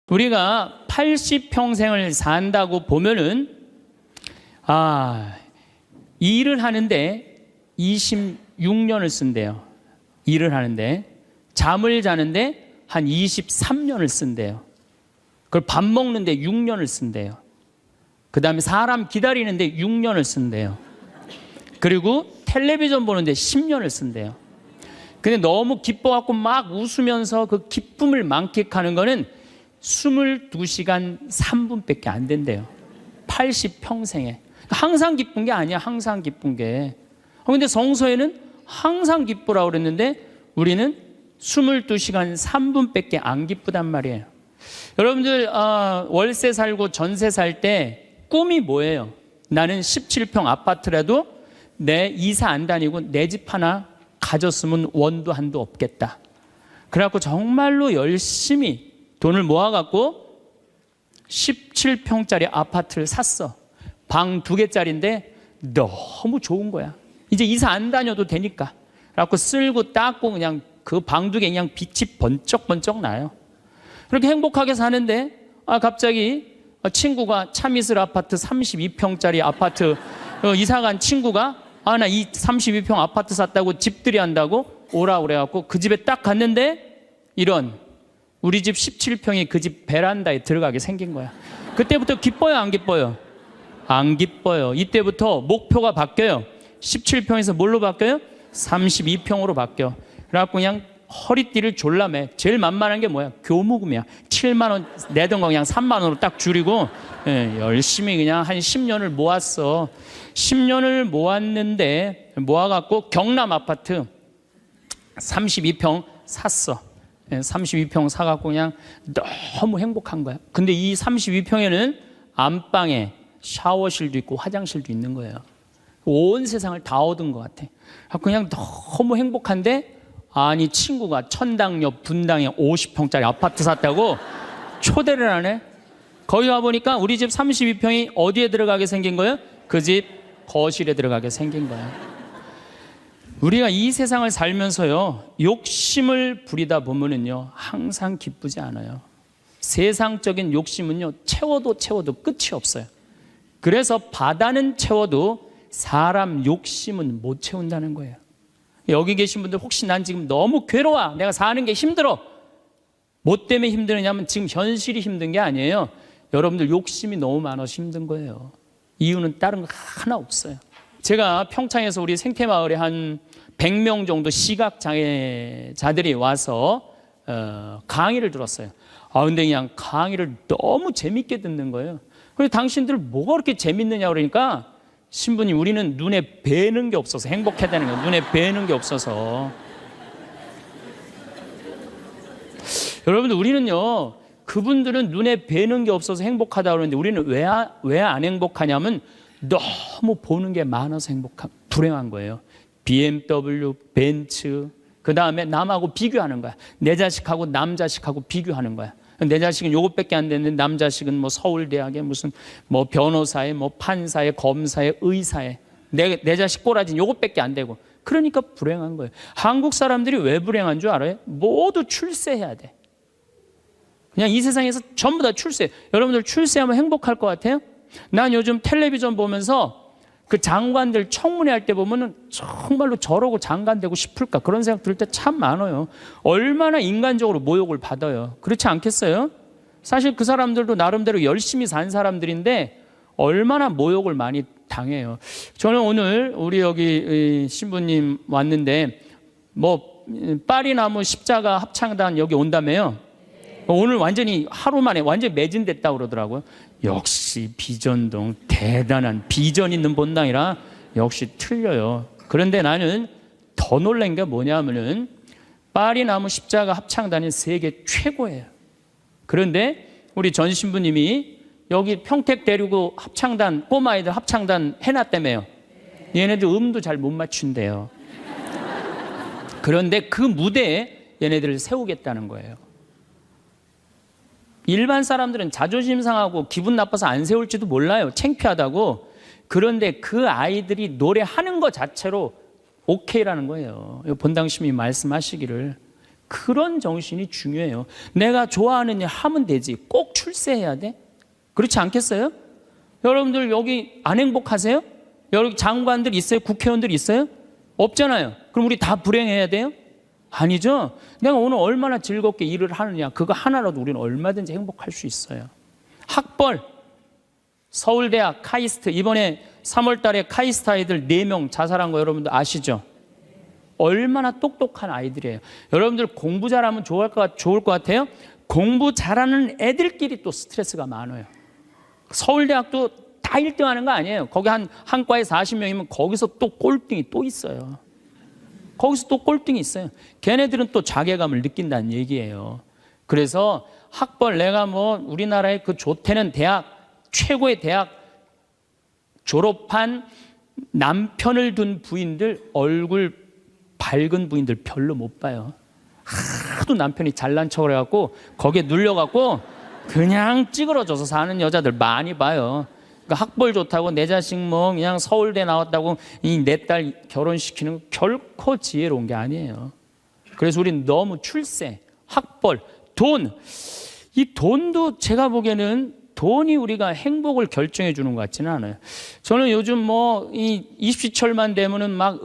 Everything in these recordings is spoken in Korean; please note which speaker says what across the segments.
Speaker 1: 우리가 80평생을 산다고 보면은 일을 하는데 26년을 쓴대요. 일을 하는데 잠을 자는데 한 23년을 쓴대요. 그걸 밥 먹는데 6년을 쓴대요. 그 다음에 사람 기다리는데 6년을 쓴대요. 그리고 텔레비전 보는데 10년을 쓴대요. 근데 너무 기뻐갖고 막 웃으면서 그 기쁨을 만끽하는 거는 22시간 3분밖에 안 된대요. 80평생에. 항상 기쁜 게 아니야. 항상 기쁜 게. 근데 성서에는 항상 기쁘라고 그랬는데 우리는 22시간 3분밖에 안 기쁘단 말이에요. 여러분들 월세 살고 전세 살 때 꿈이 뭐예요? 나는 17평 아파트라도 내 이사 안 다니고 내 집 하나 가졌으면 원도 한도 없겠다. 그래갖고 정말로 열심히 돈을 모아갖고 17평짜리 아파트를 샀어. 방 2개짜리인데 너무 좋은 거야. 이제 이사 안 다녀도 되니까. 그래갖고 쓸고 닦고 그냥 그 방 2개 그냥 빛이 번쩍번쩍 나요. 그렇게 행복하게 사는데 갑자기 친구가 차미슬 아파트 32평짜리 아파트 이사간 친구가 나 이 32평 아파트 샀다고 집들이 한다고 오라 그래갖고 그 집에 딱 갔는데 이런 우리 집 17평이 그 집 베란다에 들어가게 생긴 거야. 그때부터 기뻐요, 안 기뻐요? 안 기뻐요. 이때부터 목표가 바뀌어요. 17평에서 뭘로 바뀌어요? 32평으로 바뀌어. 그래갖고 그냥 허리띠를 졸라매. 제일 만만한 게 뭐야? 교무금이야. 7만 원 내던 거 그냥 3만 원으로 딱 줄이고 열심히 그냥 한 10년을 모았어. 10년을 모았는데 모아갖고 경남 아파트 32평 샀어. 32평 사갖고 그냥 너무 행복한 거야. 근데 이 32평에는 안방에 샤워실도 있고 화장실도 있는 거예요. 온 세상을 다 얻은 것 같아. 그냥 너무 행복한데 아니 친구가 천당역 분당에 50평짜리 아파트 샀다고 초대를 하네. 거기 와보니까 우리 집 32평이 어디에 들어가게 생긴 거예요? 그 집 거실에 들어가게 생긴 거야. 우리가 이 세상을 살면서요 욕심을 부리다 보면은요 항상 기쁘지 않아요. 세상적인 욕심은요 채워도 끝이 없어요. 그래서 바다는 채워도 사람 욕심은 못 채운다는 거예요. 여기 계신 분들 혹시 난 지금 너무 괴로워, 내가 사는 게 힘들어, 뭐 때문에 힘드느냐면 지금 현실이 힘든 게 아니에요. 여러분들 욕심이 너무 많아서 힘든 거예요. 이유는 다른 거 하나 없어요. 제가 평창에서 우리 생태마을에 한 100명 정도 시각장애자들이 와서 강의를 들었어요. 근데 그냥 강의를 너무 재밌게 듣는 거예요. 그래서 당신들 뭐가 그렇게 재밌느냐 그러니까 신부님 우리는 눈에 뵈는 게 없어서 행복해야 되는 거예요. 눈에 뵈는 게 없어서. 여러분들 우리는요 그분들은 눈에 뵈는 게 없어서 행복하다 그러는데 우리는 왜 안 행복하냐면 너무 보는 게 많아서 불행한 거예요. BMW, 벤츠, 그 다음에 남하고 비교하는 거야. 내 자식하고 남 자식하고 비교하는 거야. 내 자식은 요것밖에 안 됐는데 남 자식은 뭐 서울대학에 무슨 뭐 변호사에 뭐 판사에 검사에 의사에 내 자식 꼬라지는 요것밖에 안 되고 그러니까 불행한 거예요. 한국 사람들이 왜 불행한 줄 알아요? 모두 출세해야 돼. 그냥 이 세상에서 전부 다 출세. 여러분들 출세하면 행복할 것 같아요? 난 요즘 텔레비전 보면서 그 장관들 청문회 할 때 보면은 정말로 저러고 장관 되고 싶을까 그런 생각 들 때 참 많아요. 얼마나 인간적으로 모욕을 받아요. 그렇지 않겠어요? 사실 그 사람들도 나름대로 열심히 산 사람들인데 얼마나 모욕을 많이 당해요. 저는 오늘 우리 여기 신부님 왔는데 뭐 파리나무 십자가 합창단 여기 온다며요. 오늘 완전히 하루 만에 완전히 매진됐다고 그러더라고요. 역시 비전동 대단한 비전 있는 본당이라 역시 틀려요. 그런데 나는 더 놀란 게 뭐냐면은 파리나무 십자가 합창단이 세계 최고예요. 그런데 우리 전 신부님이 여기 평택 데리고 합창단 꼬마아이들 합창단 해놨다며요. 얘네들 음도 잘 못 맞춘대요. 그런데 그 무대에 얘네들을 세우겠다는 거예요. 일반 사람들은 자존심 상하고 기분 나빠서 안 세울지도 몰라요. 창피하다고. 그런데 그 아이들이 노래하는 것 자체로 오케이라는 거예요. 본당심이 말씀하시기를 그런 정신이 중요해요. 내가 좋아하는 일 하면 되지. 꼭 출세해야 돼? 그렇지 않겠어요? 여러분들 여기 안 행복하세요? 여기 장관들 있어요? 국회의원들 있어요? 없잖아요. 그럼 우리 다 불행해야 돼요? 아니죠. 내가 오늘 얼마나 즐겁게 일을 하느냐, 그거 하나라도 우리는 얼마든지 행복할 수 있어요. 학벌, 서울대학 카이스트, 이번에 3월 달에 카이스트 아이들 4명 자살한 거 여러분들 아시죠? 얼마나 똑똑한 아이들이에요. 여러분들 공부 잘하면 좋을 것 같아요? 공부 잘하는 애들끼리 또 스트레스가 많아요. 서울대학도 다 1등 하는 거 아니에요. 거기 한 과에 40명이면 거기서 또 꼴등이 또 있어요. 거기서 또 꼴등이 있어요. 걔네들은 또 자괴감을 느낀다는 얘기예요. 그래서 학벌, 내가 뭐 우리나라의 그 좋다는 대학, 최고의 대학 졸업한 남편을 둔 부인들, 얼굴 밝은 부인들 별로 못 봐요. 하도 남편이 잘난 척을 해갖고 거기에 눌려갖고 그냥 찌그러져서 사는 여자들 많이 봐요. 그러니까 학벌 좋다고 내 자식 뭐 그냥 서울대 나왔다고 이 내 딸 결혼시키는 거 결코 지혜로운 게 아니에요. 그래서 우리는 너무 출세, 학벌, 돈, 이 돈도 제가 보기에는 돈이 우리가 행복을 결정해 주는 것 같지는 않아요. 저는 요즘 뭐 이 입시철만 되면은 막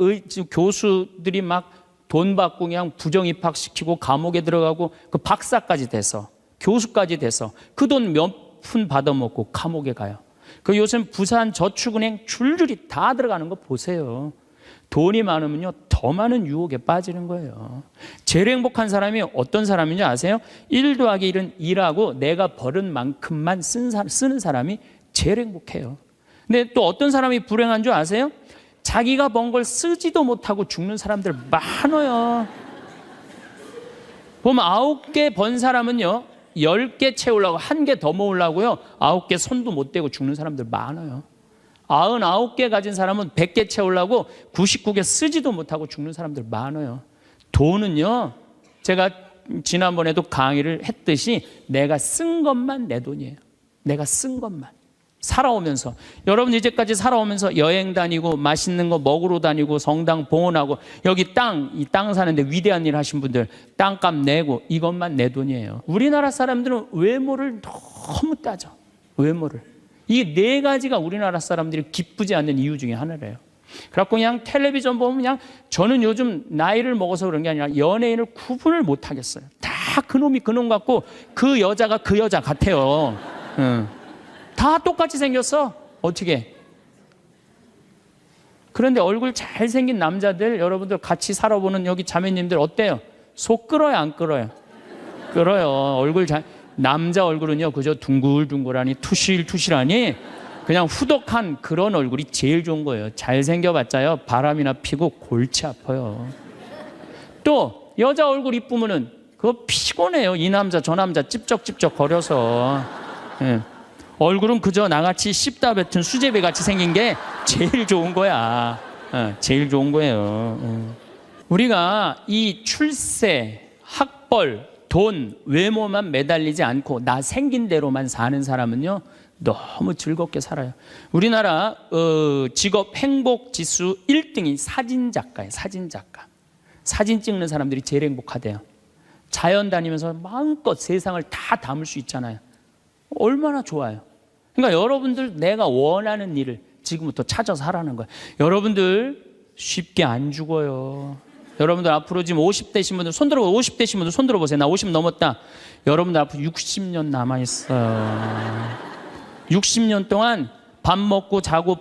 Speaker 1: 교수들이 막 돈 받고 그냥 부정 입학시키고 감옥에 들어가고 그 박사까지 돼서 교수까지 돼서 그 돈 몇 푼 받아먹고 감옥에 가요. 그 요즘 부산 저축은행 줄줄이 다 들어가는 거 보세요. 돈이 많으면요 더 많은 유혹에 빠지는 거예요. 제일 행복한 사람이 어떤 사람인지 아세요? 1 더하기 1은 일하고 내가 벌은 만큼만 쓰는 사람이 제일 행복해요. 근데 또 어떤 사람이 불행한 줄 아세요? 자기가 번 걸 쓰지도 못하고 죽는 사람들 많아요. 보면 9개 번 사람은요 10개 채우려고 1개 더 모으려고요 9개 손도 못 대고 죽는 사람들 많아요. 99개 가진 사람은 100개 채우려고 99개 쓰지도 못하고 죽는 사람들 많아요. 돈은요 제가 지난번에도 강의를 했듯이 내가 쓴 것만 내 돈이에요. 내가 쓴 것만. 살아오면서 여러분 이제까지 살아오면서 여행 다니고 맛있는 거 먹으러 다니고 성당 봉헌하고 여기 이 땅 사는데 위대한 일 하신 분들 땅값 내고 이것만 내 돈이에요. 우리나라 사람들은 외모를 너무 따져. 외모를. 이 4가지가 우리나라 사람들이 기쁘지 않는 이유 중에 하나래요. 그래갖고 그냥 텔레비전 보면 그냥 저는 요즘 나이를 먹어서 그런 게 아니라 연예인을 구분을 못 하겠어요. 다 그놈이 그놈 같고 그 여자가 그 여자 같아요. 다 똑같이 생겼어. 어떻게? 그런데 얼굴 잘생긴 남자들 여러분들 같이 살아보는 여기 자매님들 어때요? 속 끓어요 안 끓어요? 끓어요. 얼굴 남자 얼굴은요 그저 둥글둥글하니 투실투실하니 그냥 후덕한 그런 얼굴이 제일 좋은 거예요. 잘생겨봤자요 바람이나 피고 골치 아파요. 또 여자 얼굴 이쁘면은 그거 피곤해요. 이 남자 저 남자 찝쩍찝쩍 거려서. 얼굴은 그저 나같이 씹다 뱉은 수제비 같이 생긴 게 제일 좋은 거야. 제일 좋은 거예요. 우리가 이 출세, 학벌, 돈, 외모만 매달리지 않고 나 생긴 대로만 사는 사람은요 너무 즐겁게 살아요. 우리나라 직업 행복 지수 1등이 사진작가예요. 사진작가. 사진 찍는 사람들이 제일 행복하대요. 자연 다니면서 마음껏 세상을 다 담을 수 있잖아요. 얼마나 좋아요. 그러니까 여러분들 내가 원하는 일을 지금부터 찾아서 하라는 거예요. 여러분들 쉽게 안 죽어요. 여러분들 앞으로 지금 50대신 분들 손 들어보세요. 50대신 분들 손 들어보세요. 나 50 넘었다. 여러분들 앞으로 60년 남아있어요. 60년 동안 밥 먹고 자고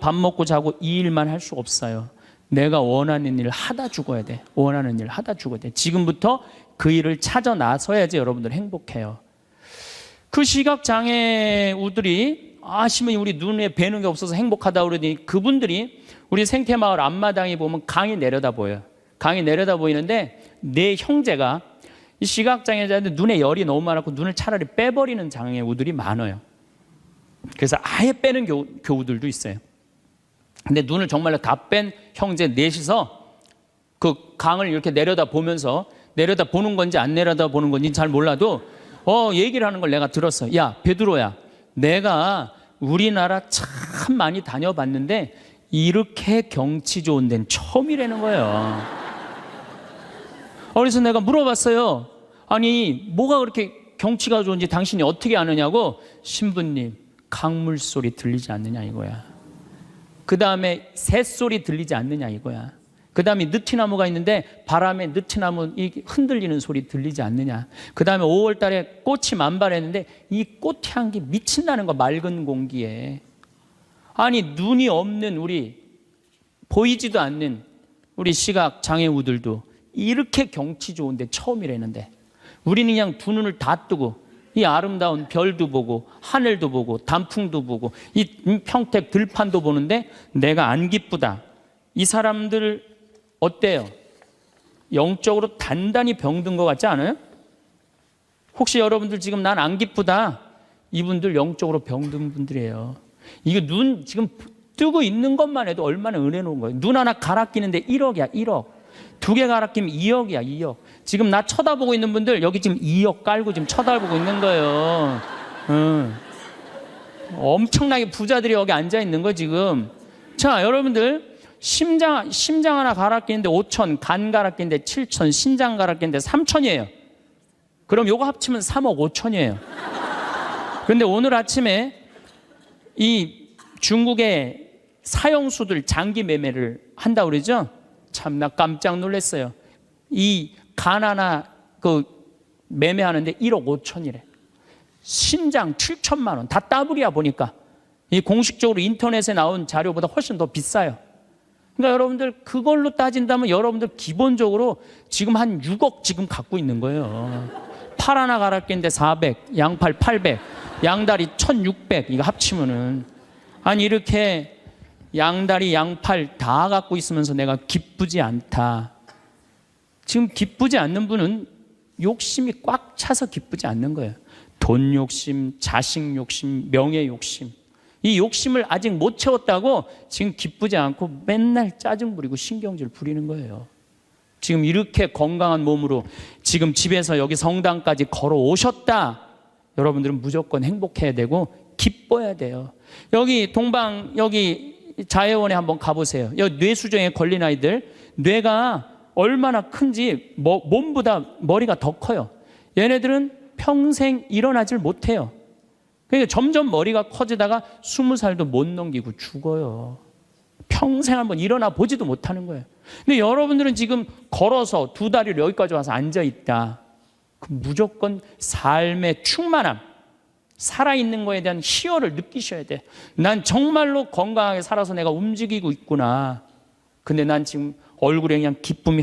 Speaker 1: 이 일만 할 수 없어요. 내가 원하는 일을 하다 죽어야 돼. 원하는 일을 하다 죽어야 돼. 지금부터 그 일을 찾아 나서야지 여러분들 행복해요. 그 시각장애우들이 시민이 우리 눈에 뵈는 게 없어서 행복하다 그러더니 그분들이 우리 생태마을 앞마당에 보면 강이 내려다 보여요. 강이 내려다 보이는데 내 형제가 이 시각장애자들 눈에 열이 너무 많았고 눈을 차라리 빼버리는 장애우들이 많아요. 그래서 아예 빼는 교우들도 있어요. 근데 눈을 정말로 다 뺀 형제 넷이서 그 강을 이렇게 내려다 보면서 내려다 보는 건지 안 내려다 보는 건지 잘 몰라도 얘기를 하는 걸 내가 들었어. 야, 베드로야, 내가 우리나라 참 많이 다녀봤는데 이렇게 경치 좋은 데는 처음이라는 거예요. 그래서 내가 물어봤어요. 아니 뭐가 그렇게 경치가 좋은지 당신이 어떻게 아느냐고. 신부님, 강물 소리 들리지 않느냐 이거야. 그 다음에 새소리 들리지 않느냐 이거야. 그 다음에 느티나무가 있는데 바람에 느티나무 흔들리는 소리 들리지 않느냐. 그 다음에 5월 달에 꽃이 만발했는데 이 꽃향기 미친다는 거, 맑은 공기에. 아니 눈이 없는 우리, 보이지도 않는 우리 시각 장애우들도 이렇게 경치 좋은데 처음이라는데, 우리는 그냥 두 눈을 다 뜨고 이 아름다운 별도 보고 하늘도 보고 단풍도 보고 이 평택 들판도 보는데 내가 안 기쁘다. 이 사람들 어때요? 영적으로 단단히 병든 것 같지 않아요? 혹시 여러분들 지금 난 안 기쁘다, 이분들 영적으로 병든 분들이에요. 이거 눈 지금 뜨고 있는 것만 해도 얼마나 은혜로운 거예요. 눈 하나 갈아 끼는데 1억이야 1억. 두 개 갈아 끼면 2억이야 2억. 지금 나 쳐다보고 있는 분들 여기 지금 2억 깔고 지금 쳐다보고 있는 거예요. 엄청나게 부자들이 여기 앉아 있는 거 지금. 자, 여러분들 심장 하나 갈아 끼는데 5천, 간 갈아 끼는데 7천, 신장 갈아 끼는데 3천이에요. 그럼 요거 합치면 3억 5천이에요. 그런데 오늘 아침에 이 중국의 사형수들 장기 매매를 한다고 그러죠? 참 나 깜짝 놀랐어요. 이 간 하나 그 매매하는데 1억 5천이래. 신장 7천만 원. 다 따블이야 보니까. 이 공식적으로 인터넷에 나온 자료보다 훨씬 더 비싸요. 그러니까 여러분들 그걸로 따진다면 여러분들 기본적으로 지금 한 6억 지금 갖고 있는 거예요. 팔 하나 갈아 끼는데 400, 양팔 800, 양다리 1600 이거 합치면은. 아니 이렇게 양다리 양팔 다 갖고 있으면서 내가 기쁘지 않다. 지금 기쁘지 않는 분은 욕심이 꽉 차서 기쁘지 않는 거예요. 돈 욕심, 자식 욕심, 명예 욕심. 이 욕심을 아직 못 채웠다고 지금 기쁘지 않고 맨날 짜증 부리고 신경질 부리는 거예요. 지금 이렇게 건강한 몸으로 지금 집에서 여기 성당까지 걸어 오셨다. 여러분들은 무조건 행복해야 되고 기뻐야 돼요. 여기 여기 자해원에 한번 가보세요. 여기 뇌수정에 걸린 아이들, 뇌가 얼마나 큰지 몸보다 머리가 더 커요. 얘네들은 평생 일어나질 못해요. 그러니까 점점 머리가 커지다가 20살도 못 넘기고 죽어요. 평생 한번 일어나 보지도 못하는 거예요. 근데 여러분들은 지금 걸어서 두 다리로 여기까지 와서 앉아있다. 그럼 무조건 삶의 충만함, 살아있는 거에 대한 희열을 느끼셔야 돼. 난 정말로 건강하게 살아서 내가 움직이고 있구나. 근데 난 지금 얼굴에 그냥 기쁨이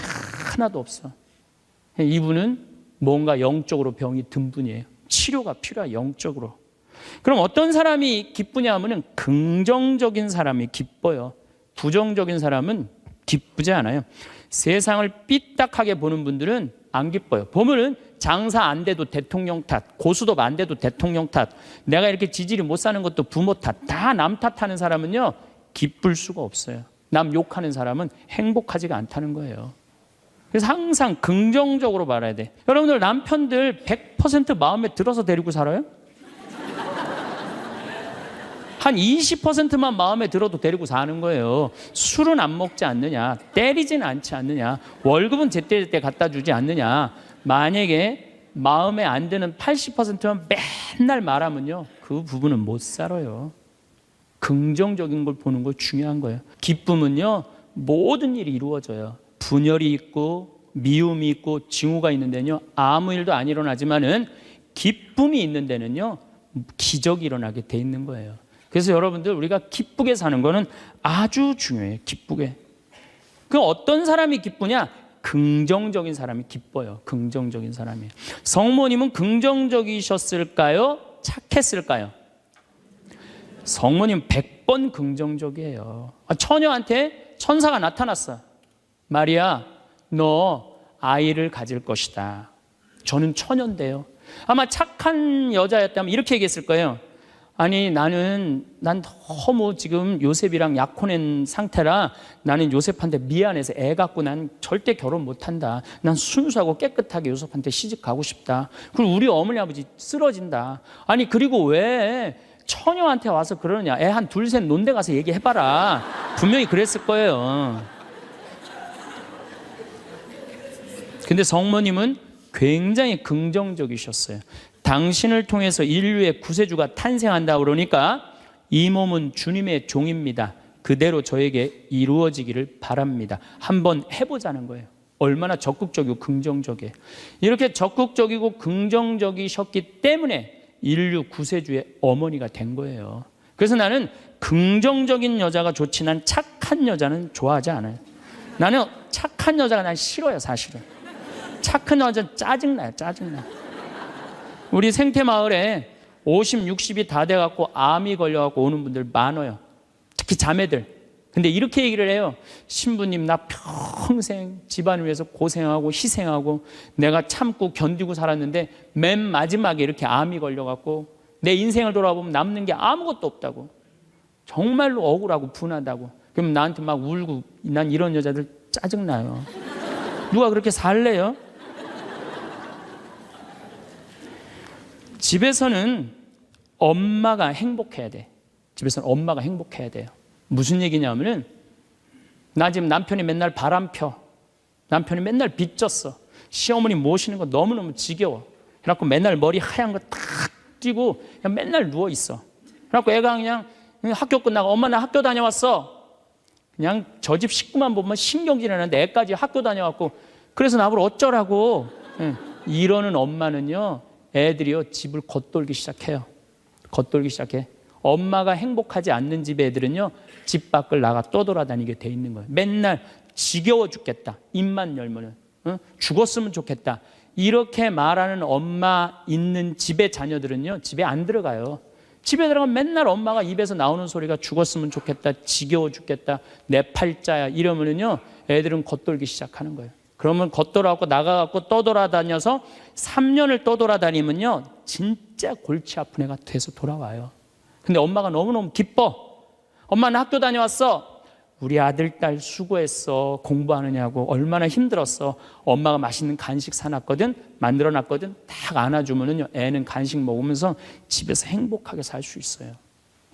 Speaker 1: 하나도 없어. 이분은 뭔가 영적으로 병이 든 분이에요. 치료가 필요해, 영적으로. 그럼 어떤 사람이 기쁘냐 하면은 긍정적인 사람이 기뻐요. 부정적인 사람은 기쁘지 않아요. 세상을 삐딱하게 보는 분들은 안 기뻐요. 보면은 장사 안 돼도 대통령 탓, 고수도 안 돼도 대통령 탓, 내가 이렇게 지질이 못 사는 것도 부모 탓, 다 남 탓하는 사람은요 기쁠 수가 없어요. 남 욕하는 사람은 행복하지가 않다는 거예요. 그래서 항상 긍정적으로 말해야 돼. 여러분들 남편들 100% 마음에 들어서 데리고 살아요? 한 20%만 마음에 들어도 데리고 사는 거예요. 술은 안 먹지 않느냐, 때리지는 않지 않느냐, 월급은 제때제때 갖다 주지 않느냐. 만약에 마음에 안 드는 80%만 맨날 말하면요 그 부분은 못 살아요. 긍정적인 걸 보는 거 중요한 거예요. 기쁨은요 모든 일이 이루어져요. 분열이 있고 미움이 있고 징후가 있는 데는요 아무 일도 안 일어나지만은 기쁨이 있는 데는요 기적이 일어나게 돼 있는 거예요. 그래서 여러분들 우리가 기쁘게 사는 거는 아주 중요해요. 기쁘게. 그럼 어떤 사람이 기쁘냐? 긍정적인 사람이 기뻐요. 긍정적인 사람이. 성모님은 긍정적이셨을까요? 착했을까요? 성모님 100번 긍정적이에요. 처녀한테 천사가 나타났어. 마리아, 너 아이를 가질 것이다. 저는 처녀인데요. 아마 착한 여자였다면 이렇게 얘기했을 거예요. 아니 난 너무 지금 요셉이랑 약혼한 상태라 나는 요셉한테 미안해서 애 갖고 난 절대 결혼 못한다. 난 순수하고 깨끗하게 요셉한테 시집 가고 싶다. 그리고 우리 어머니 아버지 쓰러진다. 아니 그리고 왜 처녀한테 와서 그러느냐. 애 한 둘 셋 논데 가서 얘기해봐라. 분명히 그랬을 거예요. 근데 성모님은 굉장히 긍정적이셨어요. 당신을 통해서 인류의 구세주가 탄생한다 그러니까 이 몸은 주님의 종입니다. 그대로 저에게 이루어지기를 바랍니다. 한번 해보자는 거예요. 얼마나 적극적이고 긍정적이에요. 이렇게 적극적이고 긍정적이셨기 때문에 인류 구세주의 어머니가 된 거예요. 그래서 나는 긍정적인 여자가 좋지, 난 착한 여자는 좋아하지 않아요. 나는 착한 여자가 난 싫어요, 사실은. 착한 여자 짜증나요, 짜증나. 우리 생태마을에 50, 60이 다 돼갖고 암이 걸려갖고 오는 분들 많아요. 특히 자매들. 근데 이렇게 얘기를 해요. 신부님, 나 평생 집안을 위해서 고생하고 희생하고 내가 참고 견디고 살았는데 맨 마지막에 이렇게 암이 걸려갖고 내 인생을 돌아보면 남는 게 아무것도 없다고. 정말로 억울하고 분하다고. 그럼 나한테 막 울고, 난 이런 여자들 짜증나요. 누가 그렇게 살래요? 집에서는 엄마가 행복해야 돼. 집에서는 엄마가 행복해야 돼요. 무슨 얘기냐면은, 나 지금 남편이 맨날 바람 펴. 남편이 맨날 빚졌어. 시어머니 모시는 거 너무너무 지겨워. 그래갖고 맨날 머리 하얀 거 탁 띄고 그냥 맨날 누워있어. 그래갖고 애가 그냥 학교 끝나고 엄마 나 학교 다녀왔어. 그냥 저 집 식구만 보면 신경질 나는데 애까지 학교 다녀왔고 그래서 나보고 어쩌라고. 이러는 엄마는요, 애들이요 집을 겉돌기 시작해요. 겉돌기 시작해. 엄마가 행복하지 않는 집 애들은요 집 밖을 나가 떠돌아다니게 돼 있는 거예요. 맨날 지겨워 죽겠다, 입만 열면은 죽었으면 좋겠다, 이렇게 말하는 엄마 있는 집의 자녀들은요 집에 안 들어가요. 집에 들어가면 맨날 엄마가 입에서 나오는 소리가 죽었으면 좋겠다, 지겨워 죽겠다, 내 팔자야, 이러면은요 애들은 겉돌기 시작하는 거예요. 그러면 겉돌아갖고 나가갖고 떠돌아다녀서 3년을 떠돌아다니면요 진짜 골치 아픈 애가 돼서 돌아와요. 근데 엄마가 너무너무 기뻐. 엄마 나 학교 다녀왔어. 우리 아들 딸 수고했어. 공부하느냐고 얼마나 힘들었어. 엄마가 맛있는 간식 사놨거든, 만들어놨거든. 딱 안아주면은요 애는 간식 먹으면서 집에서 행복하게 살 수 있어요.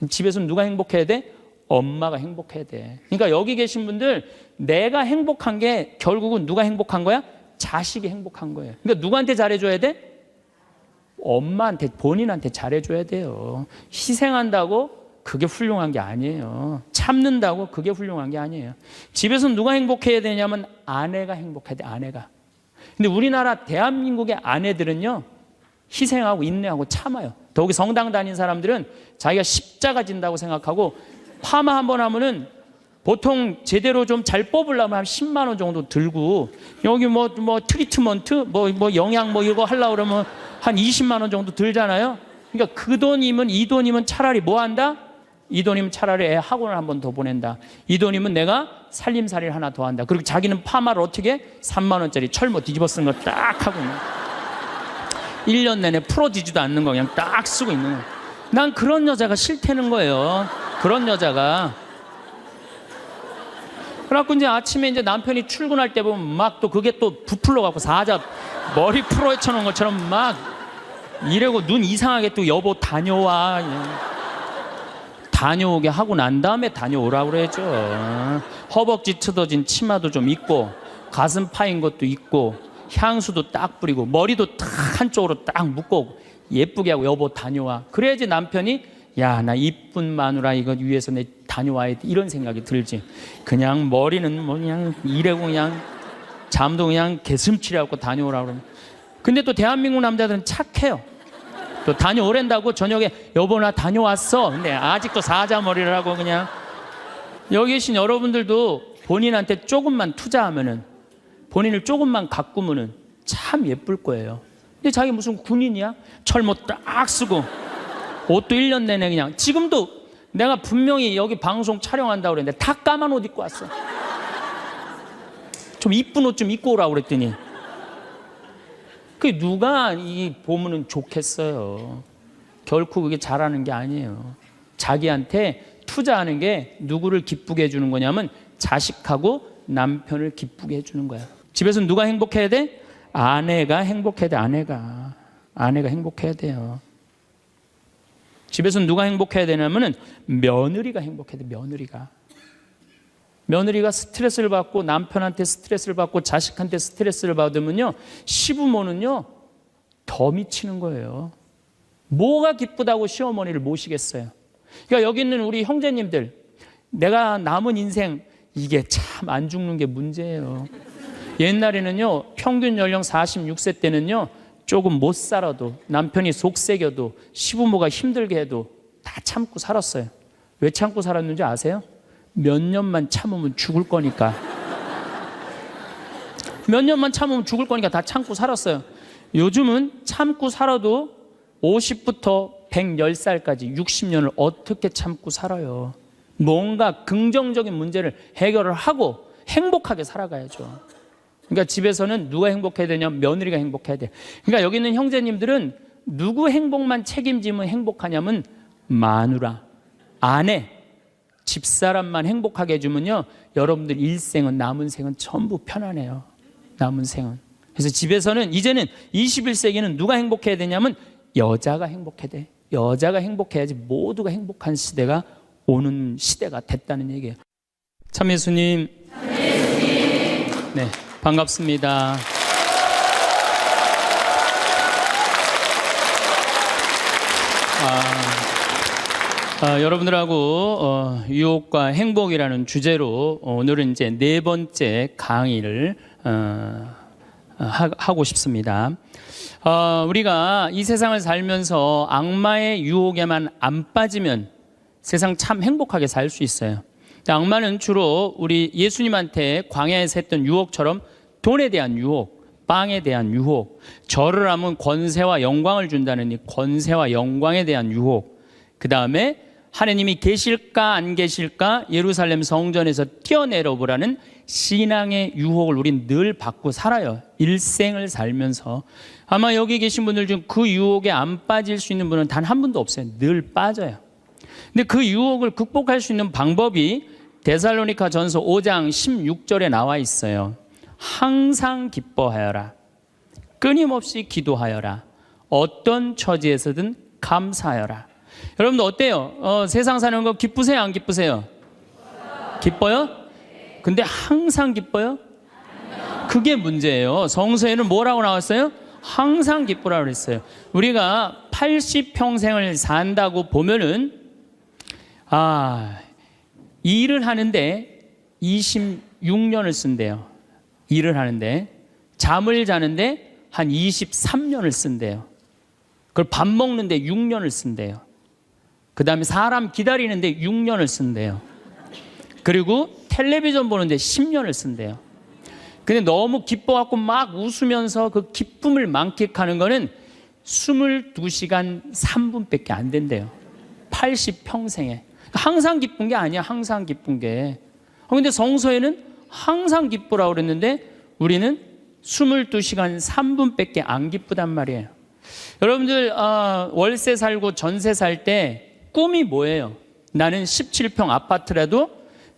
Speaker 1: 집에서는 누가 행복해야 돼? 엄마가 행복해야 돼. 그러니까 여기 계신 분들, 내가 행복한 게 결국은 누가 행복한 거야? 자식이 행복한 거예요. 그러니까 누구한테 잘해줘야 돼? 엄마한테, 본인한테 잘해줘야 돼요. 희생한다고 그게 훌륭한 게 아니에요. 참는다고 그게 훌륭한 게 아니에요. 집에서 누가 행복해야 되냐면 아내가 행복해야 돼, 아내가. 근데 우리나라 대한민국의 아내들은요 희생하고 인내하고 참아요. 더욱이 성당 다닌 사람들은 자기가 십자가 진다고 생각하고 파마 한번 하면은 보통 제대로 좀 잘 뽑으려면 한 10만 원 정도 들고, 여기 뭐 트리트먼트 뭐 영양 뭐 이거 하려고 그러면 한 20만 원 정도 들잖아요. 그러니까 그 돈이면, 이 돈이면 차라리 뭐 한다? 이 돈이면 차라리 애 학원을 한 번 더 보낸다. 이 돈이면 내가 살림살이를 하나 더 한다. 그리고 자기는 파마를 어떻게 3만 원짜리 철모 뒤집어 쓴 거 딱 하고 있는, 1년 내내 풀어지지도 않는 거 그냥 딱 쓰고 있는 거예요. 난 그런 여자가 싫다는 거예요. 그런 여자가. 그래갖고 이제 아침에 이제 남편이 출근할 때 보면 막 또 그게 또 부풀러 갖고 사자 머리 풀어헤쳐 놓은 것처럼 막 이러고 눈 이상하게 또 여보 다녀와. 다녀오게 하고 난 다음에 다녀오라고 그래야죠. 허벅지 트어진 치마도 좀 입고 가슴 파인 것도 입고 향수도 딱 뿌리고 머리도 딱 한쪽으로 딱 묶고 예쁘게 하고 여보 다녀와. 그래야지 남편이 야, 나 이쁜 마누라 이거 위해서 내 다녀와야 돼, 이런 생각이 들지. 그냥 머리는 뭐 그냥 이래고 그냥 잠도 그냥 개슴치레하고 다녀오라고 그러면. 근데 또 대한민국 남자들은 착해요. 또 다녀오랜다고 저녁에 여보 나 다녀왔어. 근데 아직도 사자머리를 하고 그냥. 여기 계신 여러분들도 본인한테 조금만 투자하면은, 본인을 조금만 가꾸면은 참 예쁠 거예요. 근데 자기 무슨 군인이야? 철모 딱 쓰고 옷도 1년 내내 그냥. 지금도 내가 분명히 여기 방송 촬영한다고 그랬는데 다 까만 옷 입고 왔어. 좀 이쁜 옷 좀 입고 오라고 그랬더니. 그게 누가 이 보면은 좋겠어요. 결코 그게 잘하는 게 아니에요. 자기한테 투자하는 게 누구를 기쁘게 해주는 거냐면 자식하고 남편을 기쁘게 해주는 거야. 집에서는 누가 행복해야 돼? 아내가 행복해야 돼. 아내가 행복해야 돼요. 집에서는 누가 행복해야 되냐면은 며느리가 행복해야 돼. 며느리가. 며느리가 스트레스를 받고 남편한테 스트레스를 받고 자식한테 스트레스를 받으면요, 시부모는요 더 미치는 거예요. 뭐가 기쁘다고 시어머니를 모시겠어요. 그러니까 여기 있는 우리 형제님들, 내가 남은 인생 이게 참 안 죽는 게 문제예요. 옛날에는요 평균 연령 46세 때는요 조금 못 살아도, 남편이 속색여도, 시부모가 힘들게 해도 다 참고 살았어요. 왜 참고 살았는지 아세요? 몇 년만 참으면 죽을 거니까. 몇 년만 참으면 죽을 거니까 다 참고 살았어요. 요즘은 참고 살아도 50부터 110살까지 60년을 어떻게 참고 살아요. 뭔가 긍정적인 문제를 해결을 하고 행복하게 살아가야죠. 그러니까 집에서는 누가 행복해야 되냐면 며느리가 행복해야 돼. 그러니까 여기 있는 형제님들은 누구 행복만 책임지면 행복하냐면 마누라, 아내, 집사람만 행복하게 해주면요 여러분들 일생은, 남은 생은 전부 편안해요. 남은 생은. 그래서 집에서는 이제는 21세기는 누가 행복해야 되냐면 여자가 행복해야 돼. 여자가 행복해야지 모두가 행복한 시대가 오는 시대가 됐다는 얘기예요. 참예수님, 네, 반갑습니다. 여러분들하고 유혹과 행복이라는 주제로 오늘은 이제 네 번째 강의를 하고 싶습니다. 우리가 이 세상을 살면서 악마의 유혹에만 안 빠지면 세상 참 행복하게 살 수 있어요. 악마는 주로 우리 예수님한테 광야에서 했던 유혹처럼 돈에 대한 유혹, 빵에 대한 유혹, 절을 하면 권세와 영광을 준다는 이 권세와 영광에 대한 유혹, 그 다음에 하나님이 계실까 안 계실까 예루살렘 성전에서 뛰어내려 보라는 신앙의 유혹을 우린 늘 받고 살아요. 일생을 살면서. 아마 여기 계신 분들 중 그 유혹에 안 빠질 수 있는 분은 단 한 분도 없어요. 늘 빠져요. 근데 그 유혹을 극복할 수 있는 방법이 데살로니가 전서 5장 16절에 나와 있어요. 항상 기뻐하여라. 끊임없이 기도하여라. 어떤 처지에서든 감사하여라. 여러분들 어때요? 세상 사는 거 기쁘세요? 안 기쁘세요? 기뻐요? 근데 항상 기뻐요? 그게 문제예요. 성서에는 뭐라고 나왔어요? 항상 기쁘라고 그랬어요. 우리가 80평생을 산다고 보면은 일을 하는데 26년을 쓴대요. 일을 하는데 잠을 자는데 한 23년을 쓴대요. 그걸 밥 먹는데 6년을 쓴대요. 그 다음에 사람 기다리는데 6년을 쓴대요. 그리고 텔레비전 보는데 10년을 쓴대요. 근데 너무 기뻐갖고 막 웃으면서 그 기쁨을 만끽하는 거는 22시간 3분밖에 안 된대요. 80평생에. 항상 기쁜 게 아니야. 항상 기쁜 게. 근데 성서에는 항상 기쁘라고 그랬는데 우리는 22시간 3분밖에 안 기쁘단 말이에요. 여러분들 월세 살고 전세 살 때 꿈이 뭐예요? 나는 17평 아파트라도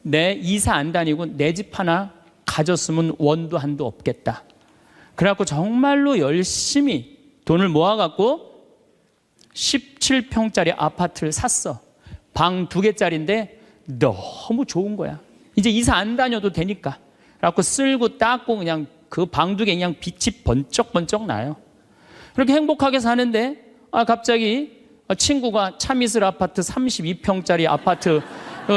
Speaker 1: 내 이사 안 다니고 내 집 하나 가졌으면 원도 한도 없겠다. 그래갖고 정말로 열심히 돈을 모아갖고 17평짜리 아파트를 샀어. 방 2개짜리인데 너무 좋은 거야. 이제 이사 안 다녀도 되니까. 그래갖고 쓸고 닦고 그냥 그 방 2개 그냥 빛이 번쩍번쩍 나요. 그렇게 행복하게 사는데 갑자기 친구가 차미슬 아파트 32평짜리 아파트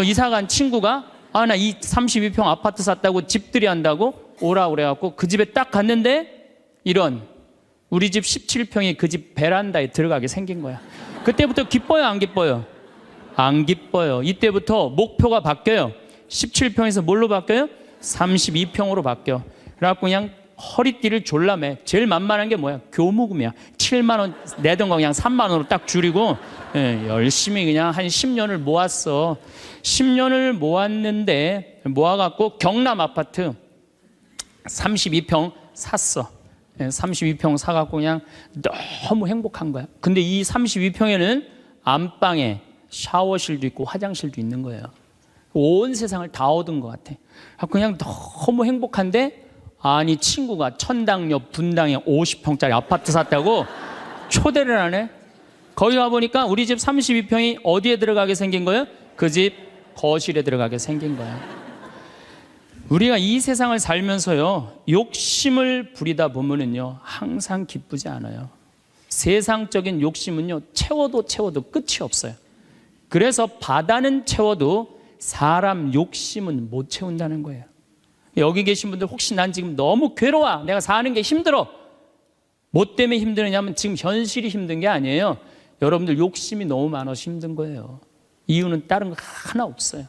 Speaker 1: 이사간 친구가 나 이 32평 아파트 샀다고 집들이 한다고 오라고 그래갖고 그 집에 딱 갔는데 이런 우리 집 17평이 그 집 베란다에 들어가게 생긴 거야. 그때부터 기뻐요 안 기뻐요? 안 기뻐요. 이때부터 목표가 바뀌어요. 17평에서 뭘로 바뀌어요? 32평으로 바뀌어. 그래갖고 그냥 허리띠를 졸라매. 제일 만만한 게 뭐야? 교무금이야. 7만 원 내던 거 그냥 3만 원으로 딱 줄이고 열심히 그냥 한 10년을 모았어. 10년을 모았는데 모아갖고 경남 아파트 32평 샀어. 32평 사갖고 그냥 너무 행복한 거야. 근데 이 32평에는 안방에 샤워실도 있고 화장실도 있는 거예요. 온 세상을 다 얻은 것 같아. 그냥 너무 행복한데 아니 친구가 천당역 분당에 50평짜리 아파트 샀다고 초대를 하네. 거기 가보니까 우리 집 32평이 어디에 들어가게 생긴 거예요? 그 집 거실에 들어가게 생긴 거야. 우리가 이 세상을 살면서요, 욕심을 부리다 보면은요, 항상 기쁘지 않아요. 세상적인 욕심은요, 채워도 끝이 없어요. 그래서 바다는 채워도 사람 욕심은 못 채운다는 거예요. 여기 계신 분들 혹시 난 지금 너무 괴로워, 내가 사는 게 힘들어. 뭐 때문에 힘드느냐면 지금 현실이 힘든 게 아니에요. 여러분들 욕심이 너무 많아서 힘든 거예요. 이유는 다른 거 하나 없어요.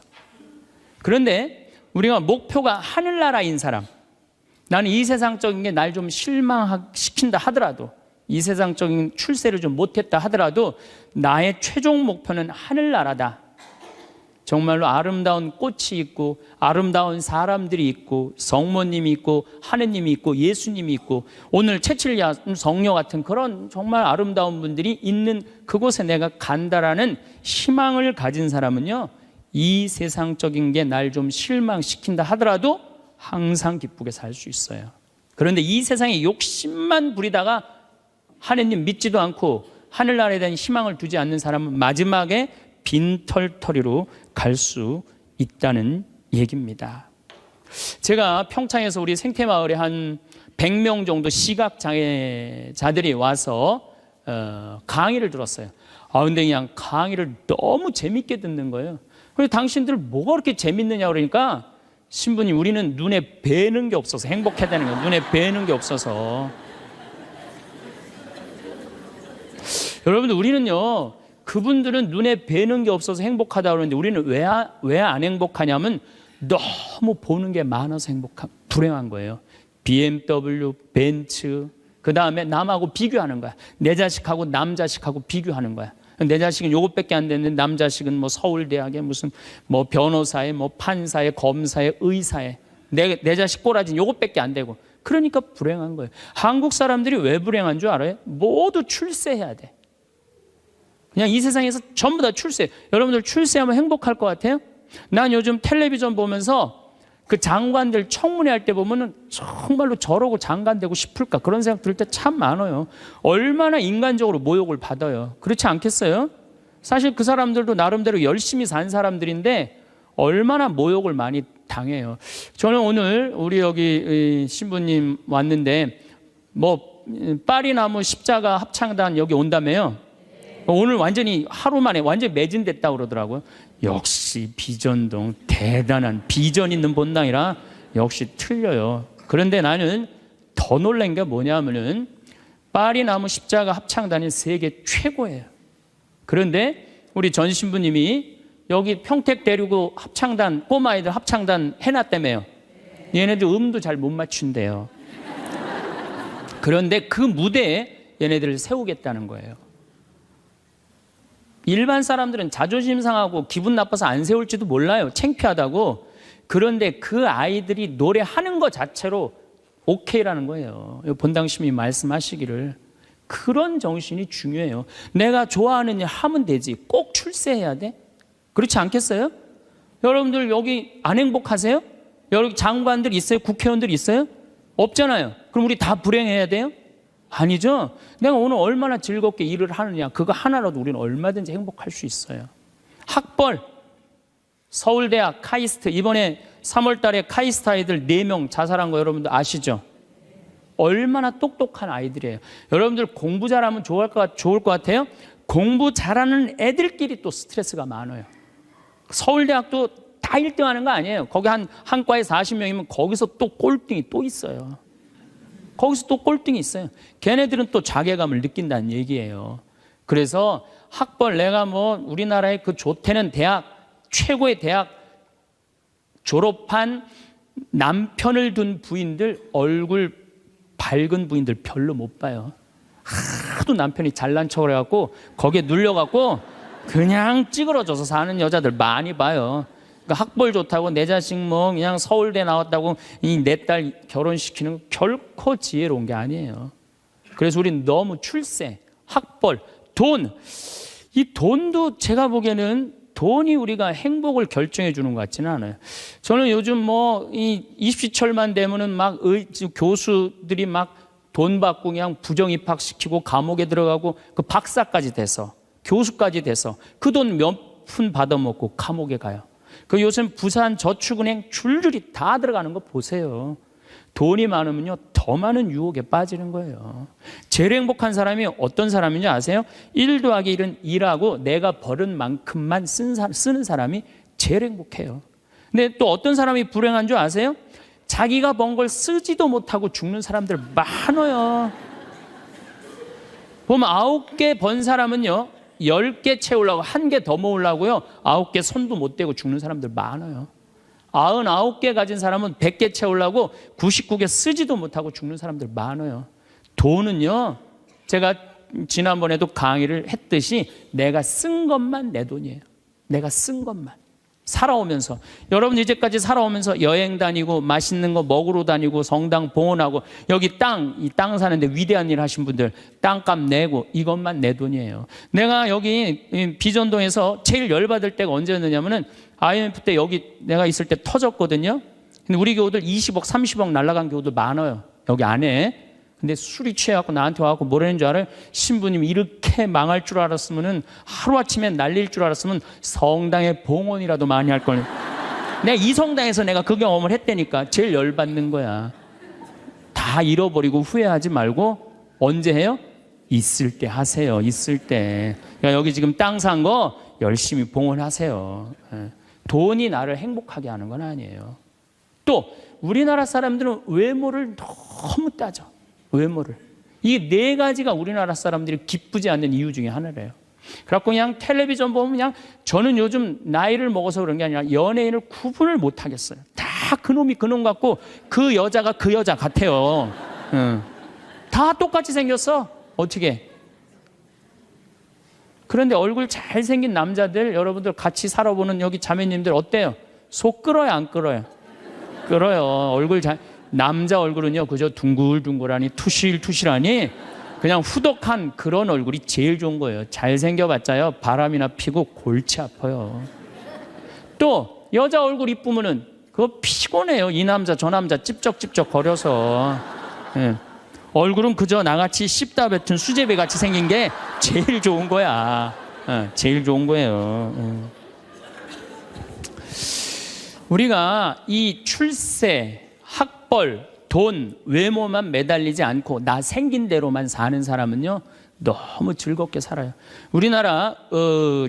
Speaker 1: 그런데 우리가 목표가 하늘나라인 사람, 나는 이 세상적인 게 날 좀 실망시킨다 하더라도, 이 세상적인 출세를 좀 못했다 하더라도 나의 최종 목표는 하늘나라다. 정말로 아름다운 꽃이 있고 아름다운 사람들이 있고 성모님이 있고 하느님이 있고 예수님이 있고 오늘 채칠야 성녀 같은 그런 정말 아름다운 분들이 있는 그곳에 내가 간다라는 희망을 가진 사람은요, 이 세상적인 게 날 좀 실망시킨다 하더라도 항상 기쁘게 살 수 있어요. 그런데 이 세상에 욕심만 부리다가 하느님 믿지도 않고 하늘나라에 대한 희망을 두지 않는 사람은 마지막에 빈털터리로 갈 수 있다는 얘기입니다. 제가 평창에서 우리 생태마을에 한 100명 정도 시각장애자들이 와서 강의를 들었어요. 근데 그냥 강의를 너무 재밌게 듣는 거예요. 그래서 당신들 뭐가 그렇게 재밌느냐 그러니까 신부님, 우리는 눈에 뵈는 게 없어서 행복하다는 거예요. 눈에 뵈는 게 없어서. 여러분들, 우리는요, 그분들은 눈에 뵈는 게 없어서 행복하다고 그러는데 우리는 왜 안 행복하냐면 너무 보는 게 많아서 불행한 거예요. BMW, 벤츠, 그 다음에 남하고 비교하는 거야. 내 자식하고 남 자식하고 비교하는 거야. 내 자식은 요것밖에 안 됐는데 남 자식은 뭐 서울대학에 무슨 뭐 변호사에 뭐 판사에 검사에 의사에 내 자식 꼬라지는 요것밖에 안 되고, 그러니까 불행한 거예요. 한국 사람들이 왜 불행한 줄 알아요? 모두 출세해야 돼. 그냥 이 세상에서 전부 다 출세. 여러분들 출세하면 행복할 것 같아요? 난 요즘 텔레비전 보면서 그 장관들 청문회 할 때 보면은 정말로 저러고 장관 되고 싶을까, 그런 생각 들 때 참 많아요. 얼마나 인간적으로 모욕을 받아요. 그렇지 않겠어요? 사실 그 사람들도 나름대로 열심히 산 사람들인데 얼마나 모욕을 많이 당해요. 저는 오늘 우리 여기 신부님 왔는데 뭐 파리나무 십자가 합창단 여기 온다며요. 오늘 완전히 하루 만에 완전히 매진됐다고 그러더라고요. 역시 비전동 대단한 비전 있는 본당이라 역시 틀려요. 그런데 나는 더 놀란 게 뭐냐면은 파리나무 십자가 합창단이 세계 최고예요. 그런데 우리 전 신부님이 여기 평택 데리고 합창단, 꼬마아이들 합창단 해놨다며요. 얘네들 음도 잘 못 맞춘대요. 그런데 그 무대에 얘네들을 세우겠다는 거예요. 일반 사람들은 자존심 상하고 기분 나빠서 안 세울지도 몰라요. 창피하다고. 그런데 그 아이들이 노래하는 것 자체로 오케이라는 거예요. 본당심이 말씀하시기를. 그런 정신이 중요해요. 내가 좋아하는 일 하면 되지. 꼭 출세해야 돼? 그렇지 않겠어요? 여러분들 여기 안 행복하세요? 여기 장관들 있어요? 국회의원들 있어요? 없잖아요. 그럼 우리 다 불행해야 돼요? 아니죠. 내가 오늘 얼마나 즐겁게 일을 하느냐, 그거 하나라도 우리는 얼마든지 행복할 수 있어요. 학벌, 서울대학 카이스트, 이번에 3월 달에 카이스트 아이들 4명 자살한 거 여러분들 아시죠? 얼마나 똑똑한 아이들이에요. 여러분들 공부 잘하면 좋을 것 같아요? 공부 잘하는 애들끼리 또 스트레스가 많아요. 서울대학도 다 1등 하는 거 아니에요. 거기 한 과에 40명이면 거기서 또 꼴등이 또 있어요. 거기서 또 꼴등이 있어요. 걔네들은 또 자괴감을 느낀다는 얘기예요. 그래서 학벌, 내가 뭐 우리나라의 그 좋다는 대학, 최고의 대학 졸업한 남편을 둔 부인들, 얼굴 밝은 부인들 별로 못 봐요. 하도 남편이 잘난 척을 해갖고 거기에 눌려갖고 그냥 찌그러져서 사는 여자들 많이 봐요. 그러니까 학벌 좋다고 내 자식 뭐 그냥 서울대 나왔다고 내 딸 결혼시키는 거 결코 지혜로운 게 아니에요. 그래서 우리는 너무 출세, 학벌, 돈, 이 돈도 제가 보기에는 돈이 우리가 행복을 결정해 주는 것 같지는 않아요. 저는 요즘 뭐 이 입시철만 되면은 막 교수들이 막 돈 받고 그냥 부정 입학시키고 감옥에 들어가고 그 박사까지 돼서 교수까지 돼서 그 돈 몇 푼 받아먹고 감옥에 가요. 그 요즘 부산저축은행 줄줄이 다 들어가는 거 보세요. 돈이 많으면요 더 많은 유혹에 빠지는 거예요. 제일 행복한 사람이 어떤 사람인지 아세요? 1 더하기 1은 일하고 내가 버는 만큼만 쓰는 사람이 제일 행복해요. 근데 또 어떤 사람이 불행한 줄 아세요? 자기가 번 걸 쓰지도 못하고 죽는 사람들 많아요. 보면 9개 번 사람은요 10개 채우려고 1개 더 모으려고요 9개 손도 못 대고 죽는 사람들 많아요. 99개 가진 사람은 100개 채우려고 99개 쓰지도 못하고 죽는 사람들 많아요. 돈은요 제가 지난번에도 강의를 했듯이 내가 쓴 것만 내 돈이에요. 내가 쓴 것만. 살아오면서 여러분 이제까지 살아오면서 여행 다니고 맛있는 거 먹으러 다니고 성당 봉헌하고 여기 이 땅 사는데 위대한 일 하신 분들 땅값 내고 이것만 내 돈이에요. 내가 여기 비전동에서 제일 열받을 때가 언제였느냐면은 IMF 때 여기 내가 있을 때 터졌거든요. 근데 우리 교우들 20억 30억 날라간 교우들 많아요 여기 안에. 근데 술이 취해갖고 나한테 와갖고 뭐라는 줄 알아요? 신부님 이렇게 망할 줄 알았으면은 하루아침에 날릴 줄 알았으면 성당에 봉헌이라도 많이 할 걸. 내가 이 성당에서 내가 그 경험을 했다니까. 제일 열받는 거야. 다 잃어버리고 후회하지 말고 언제 해요? 있을 때 하세요. 있을 때. 그러니까 여기 지금 땅 산 거 열심히 봉헌하세요. 돈이 나를 행복하게 하는 건 아니에요. 또 우리나라 사람들은 외모를 너무 따져. 외모를. 이 4가지가 우리나라 사람들이 기쁘지 않는 이유 중에 하나래요. 그래갖고 그냥 텔레비전 보면 그냥 저는 요즘 나이를 먹어서 그런 게 아니라 연예인을 구분을 못 하겠어요. 다 그놈이 그놈 같고 그 여자가 그 여자 같아요. 다 똑같이 생겼어. 어떻게? 그런데 얼굴 잘생긴 남자들 여러분들 같이 살아보는 여기 자매님들 어때요? 속 끓어요 안 끓어요? 끓어요. 얼굴 남자 얼굴은요 그저 둥글둥글하니 투실투실하니 그냥 후덕한 그런 얼굴이 제일 좋은 거예요. 잘생겨봤자요 바람이나 피고 골치 아파요. 또 여자 얼굴 이쁘면은 그거 피곤해요. 이 남자 저 남자 찝쩍찝쩍 거려서. 얼굴은 그저 나같이 씹다 뱉은 수제비 같이 생긴 게 제일 좋은 거야. 제일 좋은 거예요. 우리가 이 출세 학벌, 돈, 외모만 매달리지 않고 나 생긴 대로만 사는 사람은요 너무 즐겁게 살아요. 우리나라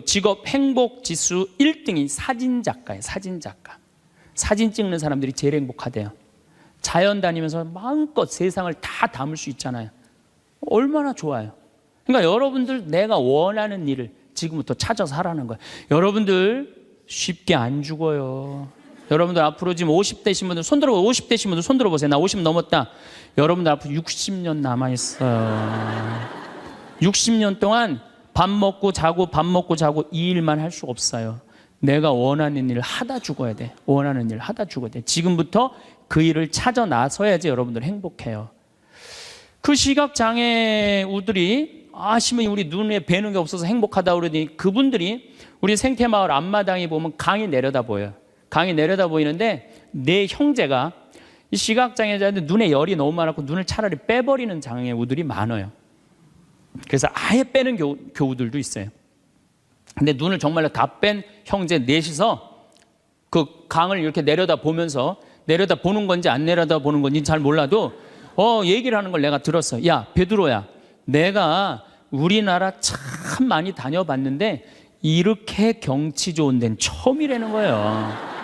Speaker 1: 직업 행복 지수 1등이 사진작가예요. 사진작가. 사진 찍는 사람들이 제일 행복하대요. 자연 다니면서 마음껏 세상을 다 담을 수 있잖아요. 얼마나 좋아요. 그러니까 여러분들 내가 원하는 일을 지금부터 찾아서 하라는 거예요. 여러분들 쉽게 안 죽어요. 여러분들 앞으로 지금 50대신 분들 손 들어보세요. 50대신 분들 손 들어보세요. 나 50 넘었다. 여러분들 앞으로 60년 남아있어요. 60년 동안 밥 먹고 자고 이 일만 할 수 없어요. 내가 원하는 일을 하다 죽어야 돼. 원하는 일을 하다 죽어야 돼. 지금부터 그 일을 찾아 나서야지 여러분들 행복해요. 그 시각장애우들이 신부님 우리 눈에 뵈는 게 없어서 행복하다 그러더니 그분들이 우리 생태마을 앞마당에 보면 강이 내려다 보여요. 강이 내려다 보이는데 내 형제가 이 시각장애자들 눈에 열이 너무 많았고 눈을 차라리 빼버리는 장애우들이 많아요. 그래서 아예 빼는 교우들도 있어요. 근데 눈을 정말로 다 뺀 형제 넷이서 그 강을 이렇게 내려다 보면서 내려다 보는 건지 안 내려다 보는 건지 잘 몰라도 얘기를 하는 걸 내가 들었어. 야 베드로야, 내가 우리나라 참 많이 다녀봤는데 이렇게 경치 좋은 데는 처음이라는 거예요.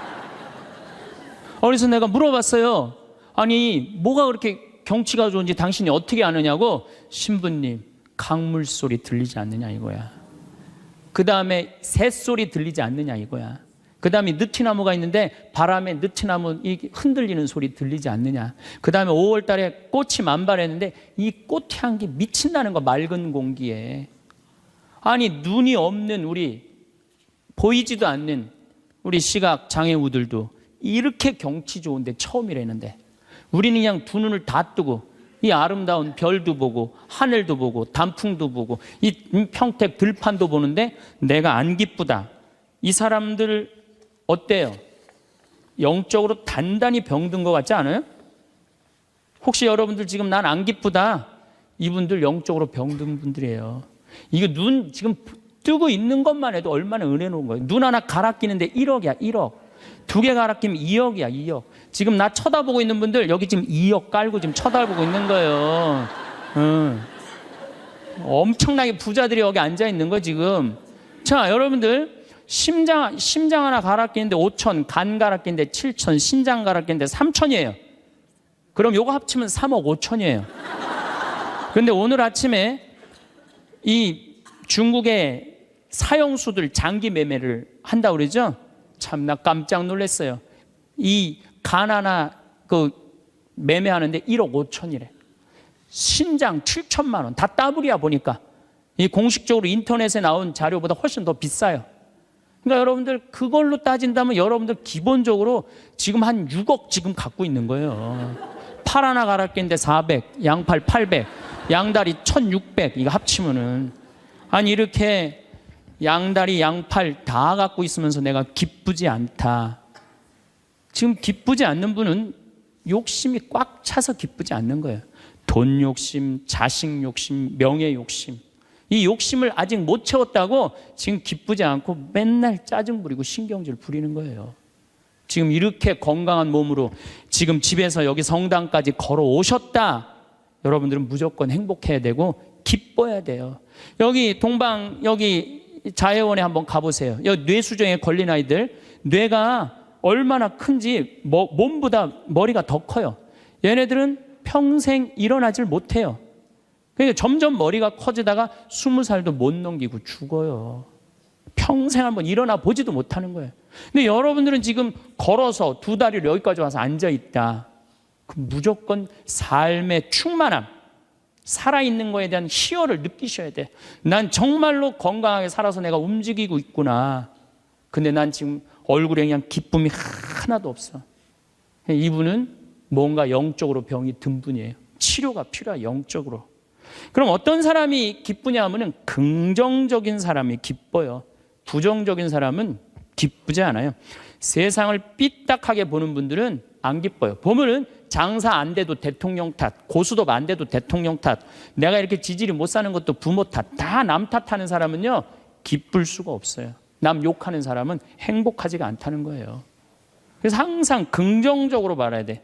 Speaker 1: 그래서 내가 물어봤어요. 아니 뭐가 그렇게 경치가 좋은지 당신이 어떻게 아느냐고. 신부님 강물 소리 들리지 않느냐 이거야. 그 다음에 새소리 들리지 않느냐 이거야. 그 다음에 느티나무가 있는데 바람에 느티나무 흔들리는 소리 들리지 않느냐. 그 다음에 5월 달에 꽃이 만발했는데 이 꽃 향기 미친다는 거 맑은 공기에. 아니 눈이 없는 우리 보이지도 않는 우리 시각장애우들도 이렇게 경치 좋은데 처음이라는데 우리는 그냥 두 눈을 다 뜨고 이 아름다운 별도 보고 하늘도 보고 단풍도 보고 이 평택 들판도 보는데 내가 안 기쁘다. 이 사람들 어때요? 영적으로 단단히 병든 것 같지 않아요? 혹시 여러분들 지금 난 안 기쁘다. 이분들 영적으로 병든 분들이에요. 이거 눈 지금 뜨고 있는 것만 해도 얼마나 은혜로운 거예요. 눈 하나 갈아 끼는데 1억이야, 1억. 두 개 갈아 끼면 2억이야, 2억. 지금 나 쳐다보고 있는 분들 여기 지금 2억 깔고 지금 쳐다보고 있는 거예요. 엄청나게 부자들이 여기 앉아 있는 거 지금. 자, 여러분들 심장 하나 갈아 끼는데 5천, 간 갈아 끼는데 7천, 신장 갈아 끼는데 3천이에요. 그럼 요거 합치면 3억 5천이에요. 근데 오늘 아침에 이 중국의 사형수들 장기 매매를 한다고 그러죠? 참 나 깜짝 놀랐어요. 이 간 하나 그 매매하는데 1억 5천이래. 신장 7천만 원. 다 따블이야 보니까. 이 공식적으로 인터넷에 나온 자료보다 훨씬 더 비싸요. 그러니까 여러분들 그걸로 따진다면 여러분들 기본적으로 지금 한 6억 지금 갖고 있는 거예요. 팔 하나 갈아 끼는데 400, 양팔 800, 양다리 1600 이거 합치면은 아니 이렇게 양다리 양팔 다 갖고 있으면서 내가 기쁘지 않다. 지금 기쁘지 않는 분은 욕심이 꽉 차서 기쁘지 않는 거예요. 돈 욕심, 자식 욕심, 명예 욕심. 이 욕심을 아직 못 채웠다고 지금 기쁘지 않고 맨날 짜증 부리고 신경질 부리는 거예요. 지금 이렇게 건강한 몸으로 지금 집에서 여기 성당까지 걸어 오셨다. 여러분들은 무조건 행복해야 되고 기뻐야 돼요. 여기 여기 자해원에 한번 가보세요. 여기 뇌수정에 걸린 아이들 뇌가 얼마나 큰지 몸보다 머리가 더 커요. 얘네들은 평생 일어나질 못해요. 그러니까 점점 머리가 커지다가 20살도 못 넘기고 죽어요. 평생 한번 일어나 보지도 못하는 거예요. 근데 여러분들은 지금 걸어서 두 다리를 여기까지 와서 앉아있다. 그럼 무조건 삶의 충만함, 살아있는 거에 대한 희열을 느끼셔야 돼. 난 정말로 건강하게 살아서 내가 움직이고 있구나. 근데 난 지금 얼굴에 그냥 기쁨이 하나도 없어. 이분은 뭔가 영적으로 병이 든 분이에요. 치료가 필요해, 영적으로. 그럼 어떤 사람이 기쁘냐 하면은 긍정적인 사람이 기뻐요. 부정적인 사람은 기쁘지 않아요. 세상을 삐딱하게 보는 분들은 안 기뻐요. 보면은 장사 안 돼도 대통령 탓, 고수도 안 돼도 대통령 탓, 내가 이렇게 지질이 못 사는 것도 부모 탓, 다 남 탓하는 사람은요 기쁠 수가 없어요. 남 욕하는 사람은 행복하지가 않다는 거예요. 그래서 항상 긍정적으로 말해야 돼.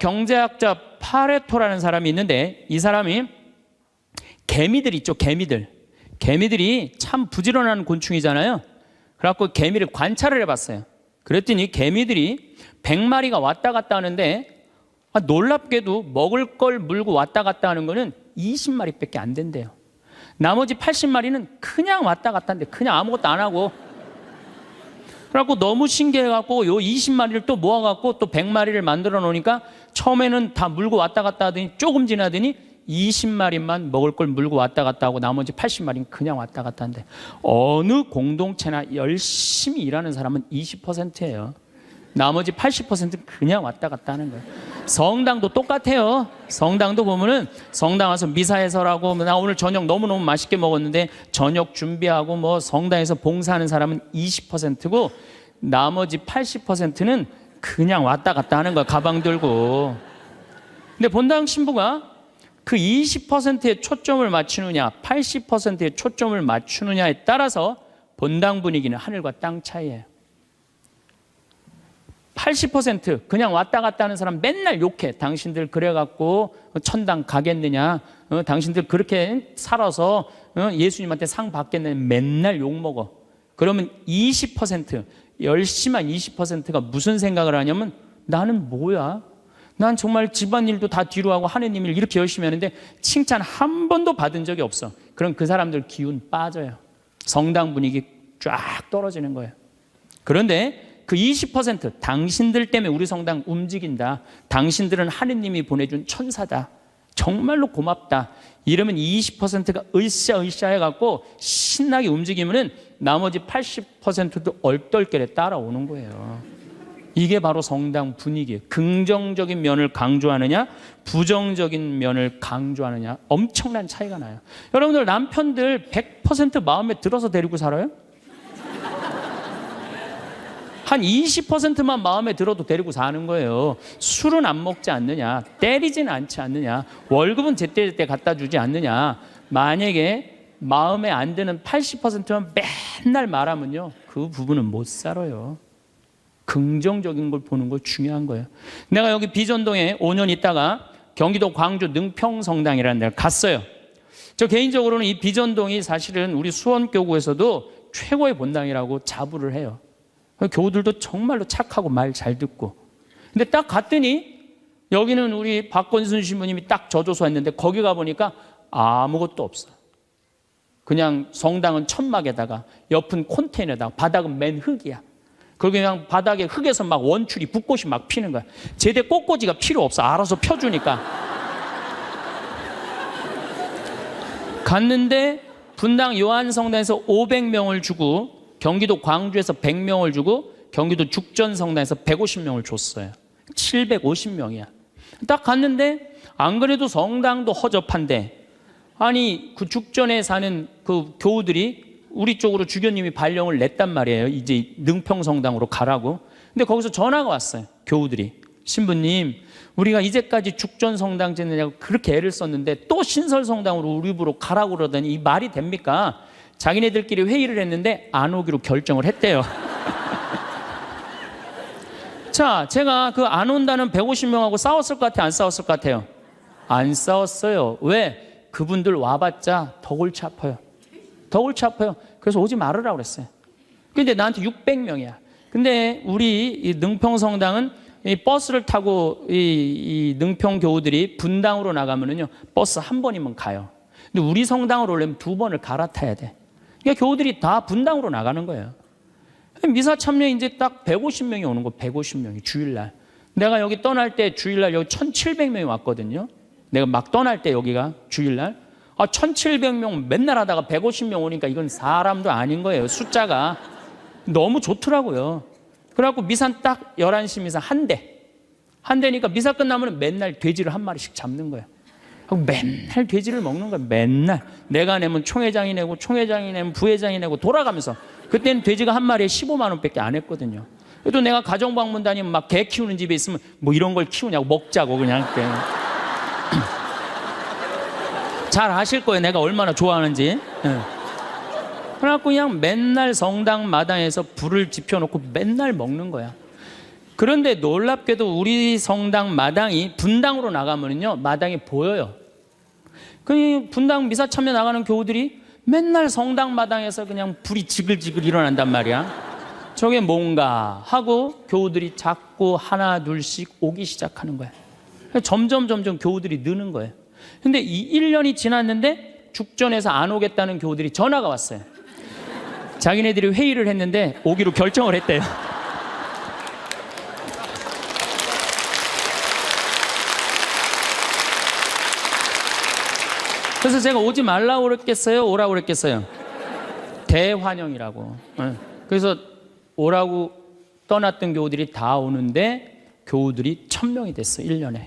Speaker 1: 경제학자 파레토라는 사람이 있는데 이 사람이 개미들 있죠, 개미들. 개미들이 참 부지런한 곤충이잖아요. 그래갖고 개미를 관찰을 해봤어요. 그랬더니 개미들이 100마리가 왔다 갔다 하는데 놀랍게도 먹을 걸 물고 왔다 갔다 하는 거는 20마리밖에 안 된대요. 나머지 80마리는 그냥 왔다 갔다 하는데 그냥 아무것도 안 하고. 그래갖고 너무 신기해갖고 요 20마리를 또 모아갖고 또 100마리를 만들어 놓으니까 처음에는 다 물고 왔다 갔다 하더니 조금 지나더니 20마리만 먹을 걸 물고 왔다 갔다 하고 나머지 80마리는 그냥 왔다 갔다 하는데 어느 공동체나 열심히 일하는 사람은 20%예요. 나머지 80%는 그냥 왔다 갔다 하는 거예요. 성당도 똑같아요. 성당도 보면은 성당 와서 미사해설하고 나 오늘 저녁 너무너무 맛있게 먹었는데 저녁 준비하고 뭐 성당에서 봉사하는 사람은 20%고 나머지 80%는 그냥 왔다 갔다 하는 거야. 가방 들고. 근데 본당 신부가 그 20%에 초점을 맞추느냐 80%에 초점을 맞추느냐에 따라서 본당 분위기는 하늘과 땅 차이예요. 80% 그냥 왔다 갔다 하는 사람 맨날 욕해. 당신들 그래갖고 천당 가겠느냐, 당신들 그렇게 살아서 예수님한테 상 받겠느냐, 맨날 욕먹어. 그러면 20% 열심한 20%가 무슨 생각을 하냐면 나는 뭐야? 난 정말 집안일도 다 뒤로 하고 하느님 일 이렇게 열심히 하는데 칭찬 한 번도 받은 적이 없어. 그럼 그 사람들 기운 빠져요. 성당 분위기 쫙 떨어지는 거예요. 그런데 그 20% 당신들 때문에 우리 성당 움직인다. 당신들은 하느님이 보내준 천사다. 정말로 고맙다. 이러면 20%가 으쌰으쌰 해갖고 신나게 움직이면은 나머지 80%도 얼떨결에 따라오는 거예요. 이게 바로 성당 분위기예요. 긍정적인 면을 강조하느냐 부정적인 면을 강조하느냐 엄청난 차이가 나요. 여러분들 남편들 100% 마음에 들어서 데리고 살아요? 한 20%만 마음에 들어도 데리고 사는 거예요. 술은 안 먹지 않느냐, 때리지는 않지 않느냐, 월급은 제때제때 갖다 주지 않느냐. 만약에 마음에 안 드는 80%만 맨날 말하면요, 그 부분은 못 살아요. 긍정적인 걸 보는 거 중요한 거예요. 내가 여기 비전동에 5년 있다가 경기도 광주 능평성당이라는 데를 갔어요. 저 개인적으로는 이 비전동이 사실은 우리 수원교구에서도 최고의 본당이라고 자부를 해요. 교우들도 정말로 착하고 말 잘 듣고. 근데 딱 갔더니 여기는 우리 박건순 신부님이 딱 저조소 했는데 거기 가보니까 아무것도 없어. 그냥 성당은 천막에다가 옆은 콘테이너에다가 바닥은 맨 흙이야. 그리고 그냥 바닥에 흙에서 막 원추리 붓꽃이 막 피는 거야. 제대 꽃꽂이가 필요 없어. 알아서 펴주니까. 갔는데 분당 요한성당에서 500명을 주고 경기도 광주에서 100명을 주고 경기도 죽전성당에서 150명을 줬어요. 750명이야. 딱 갔는데 안 그래도 성당도 허접한데 아니 그 죽전에 사는 그 교우들이 우리 쪽으로 주교님이 발령을 냈단 말이에요. 이제 능평성당으로 가라고. 근데 거기서 전화가 왔어요. 교우들이. 신부님, 우리가 이제까지 죽전성당 짓느냐고 그렇게 애를 썼는데 또 신설성당으로 우리 집으로 가라고 그러더니 이 말이 됩니까? 자기네들끼리 회의를 했는데 안 오기로 결정을 했대요. 자, 제가 그 안 온다는 150명하고 싸웠을 것 같아요? 안 싸웠을 것 같아요? 안 싸웠어요. 왜? 그분들 와봤자 더 골치 아파요. 더 골치 아파요. 그래서 오지 말으라고 그랬어요. 근데 나한테 600명이야. 근데 우리 이 능평성당은 이 버스를 타고 이 능평 교우들이 분당으로 나가면은요, 버스 한 번이면 가요. 근데 우리 성당으로 오려면 2번을 갈아타야 돼. 그러니까 교우들이 다 분당으로 나가는 거예요. 미사 참여 이제 딱 150명이 오는 거, 150명이 주일날. 내가 여기 떠날 때 주일날 여기 1,700명이 왔거든요. 내가 막 떠날 때 여기가 주일날. 1,700명 맨날 하다가 150명 오니까 이건 사람도 아닌 거예요. 숫자가 너무 좋더라고요. 그래갖고 미산 딱 11시 미산 한 대니까 미사 끝나면 맨날 돼지를 한 마리씩 잡는 거예요. 맨날 돼지를 먹는 거예요. 맨날 내가 내면 총회장이 내고 총회장이 내면 부회장이 내고 돌아가면서. 그때는 돼지가 한 마리에 15만 원밖에 안 했거든요. 그래도 내가 가정방문 다니면 막 개 키우는 집에 있으면 뭐 이런 걸 키우냐고 먹자고 그냥. 잘 아실 거예요. 내가 얼마나 좋아하는지. 그래갖고 그냥 맨날 성당 마당에서 불을 지펴놓고 맨날 먹는 거야. 그런데 놀랍게도 우리 성당 마당이 분당으로 나가면요, 마당이 보여요. 그 분당 미사 참여 나가는 교우들이 맨날 성당 마당에서 그냥 불이 지글지글 일어난단 말이야. 저게 뭔가 하고 교우들이 자꾸 하나 둘씩 오기 시작하는 거야. 점점 교우들이 느는 거예요. 근데 이 1년이 지났는데 죽전에서 안 오겠다는 교우들이 전화가 왔어요. 자기네들이 회의를 했는데 오기로 결정을 했대요. 그래서 제가 오지 말라고 그랬겠어요? 오라고 그랬겠어요? 대환영이라고. 그래서 오라고 떠났던 교우들이 다 오는데 교우들이 1,000명이 됐어요. 1년에.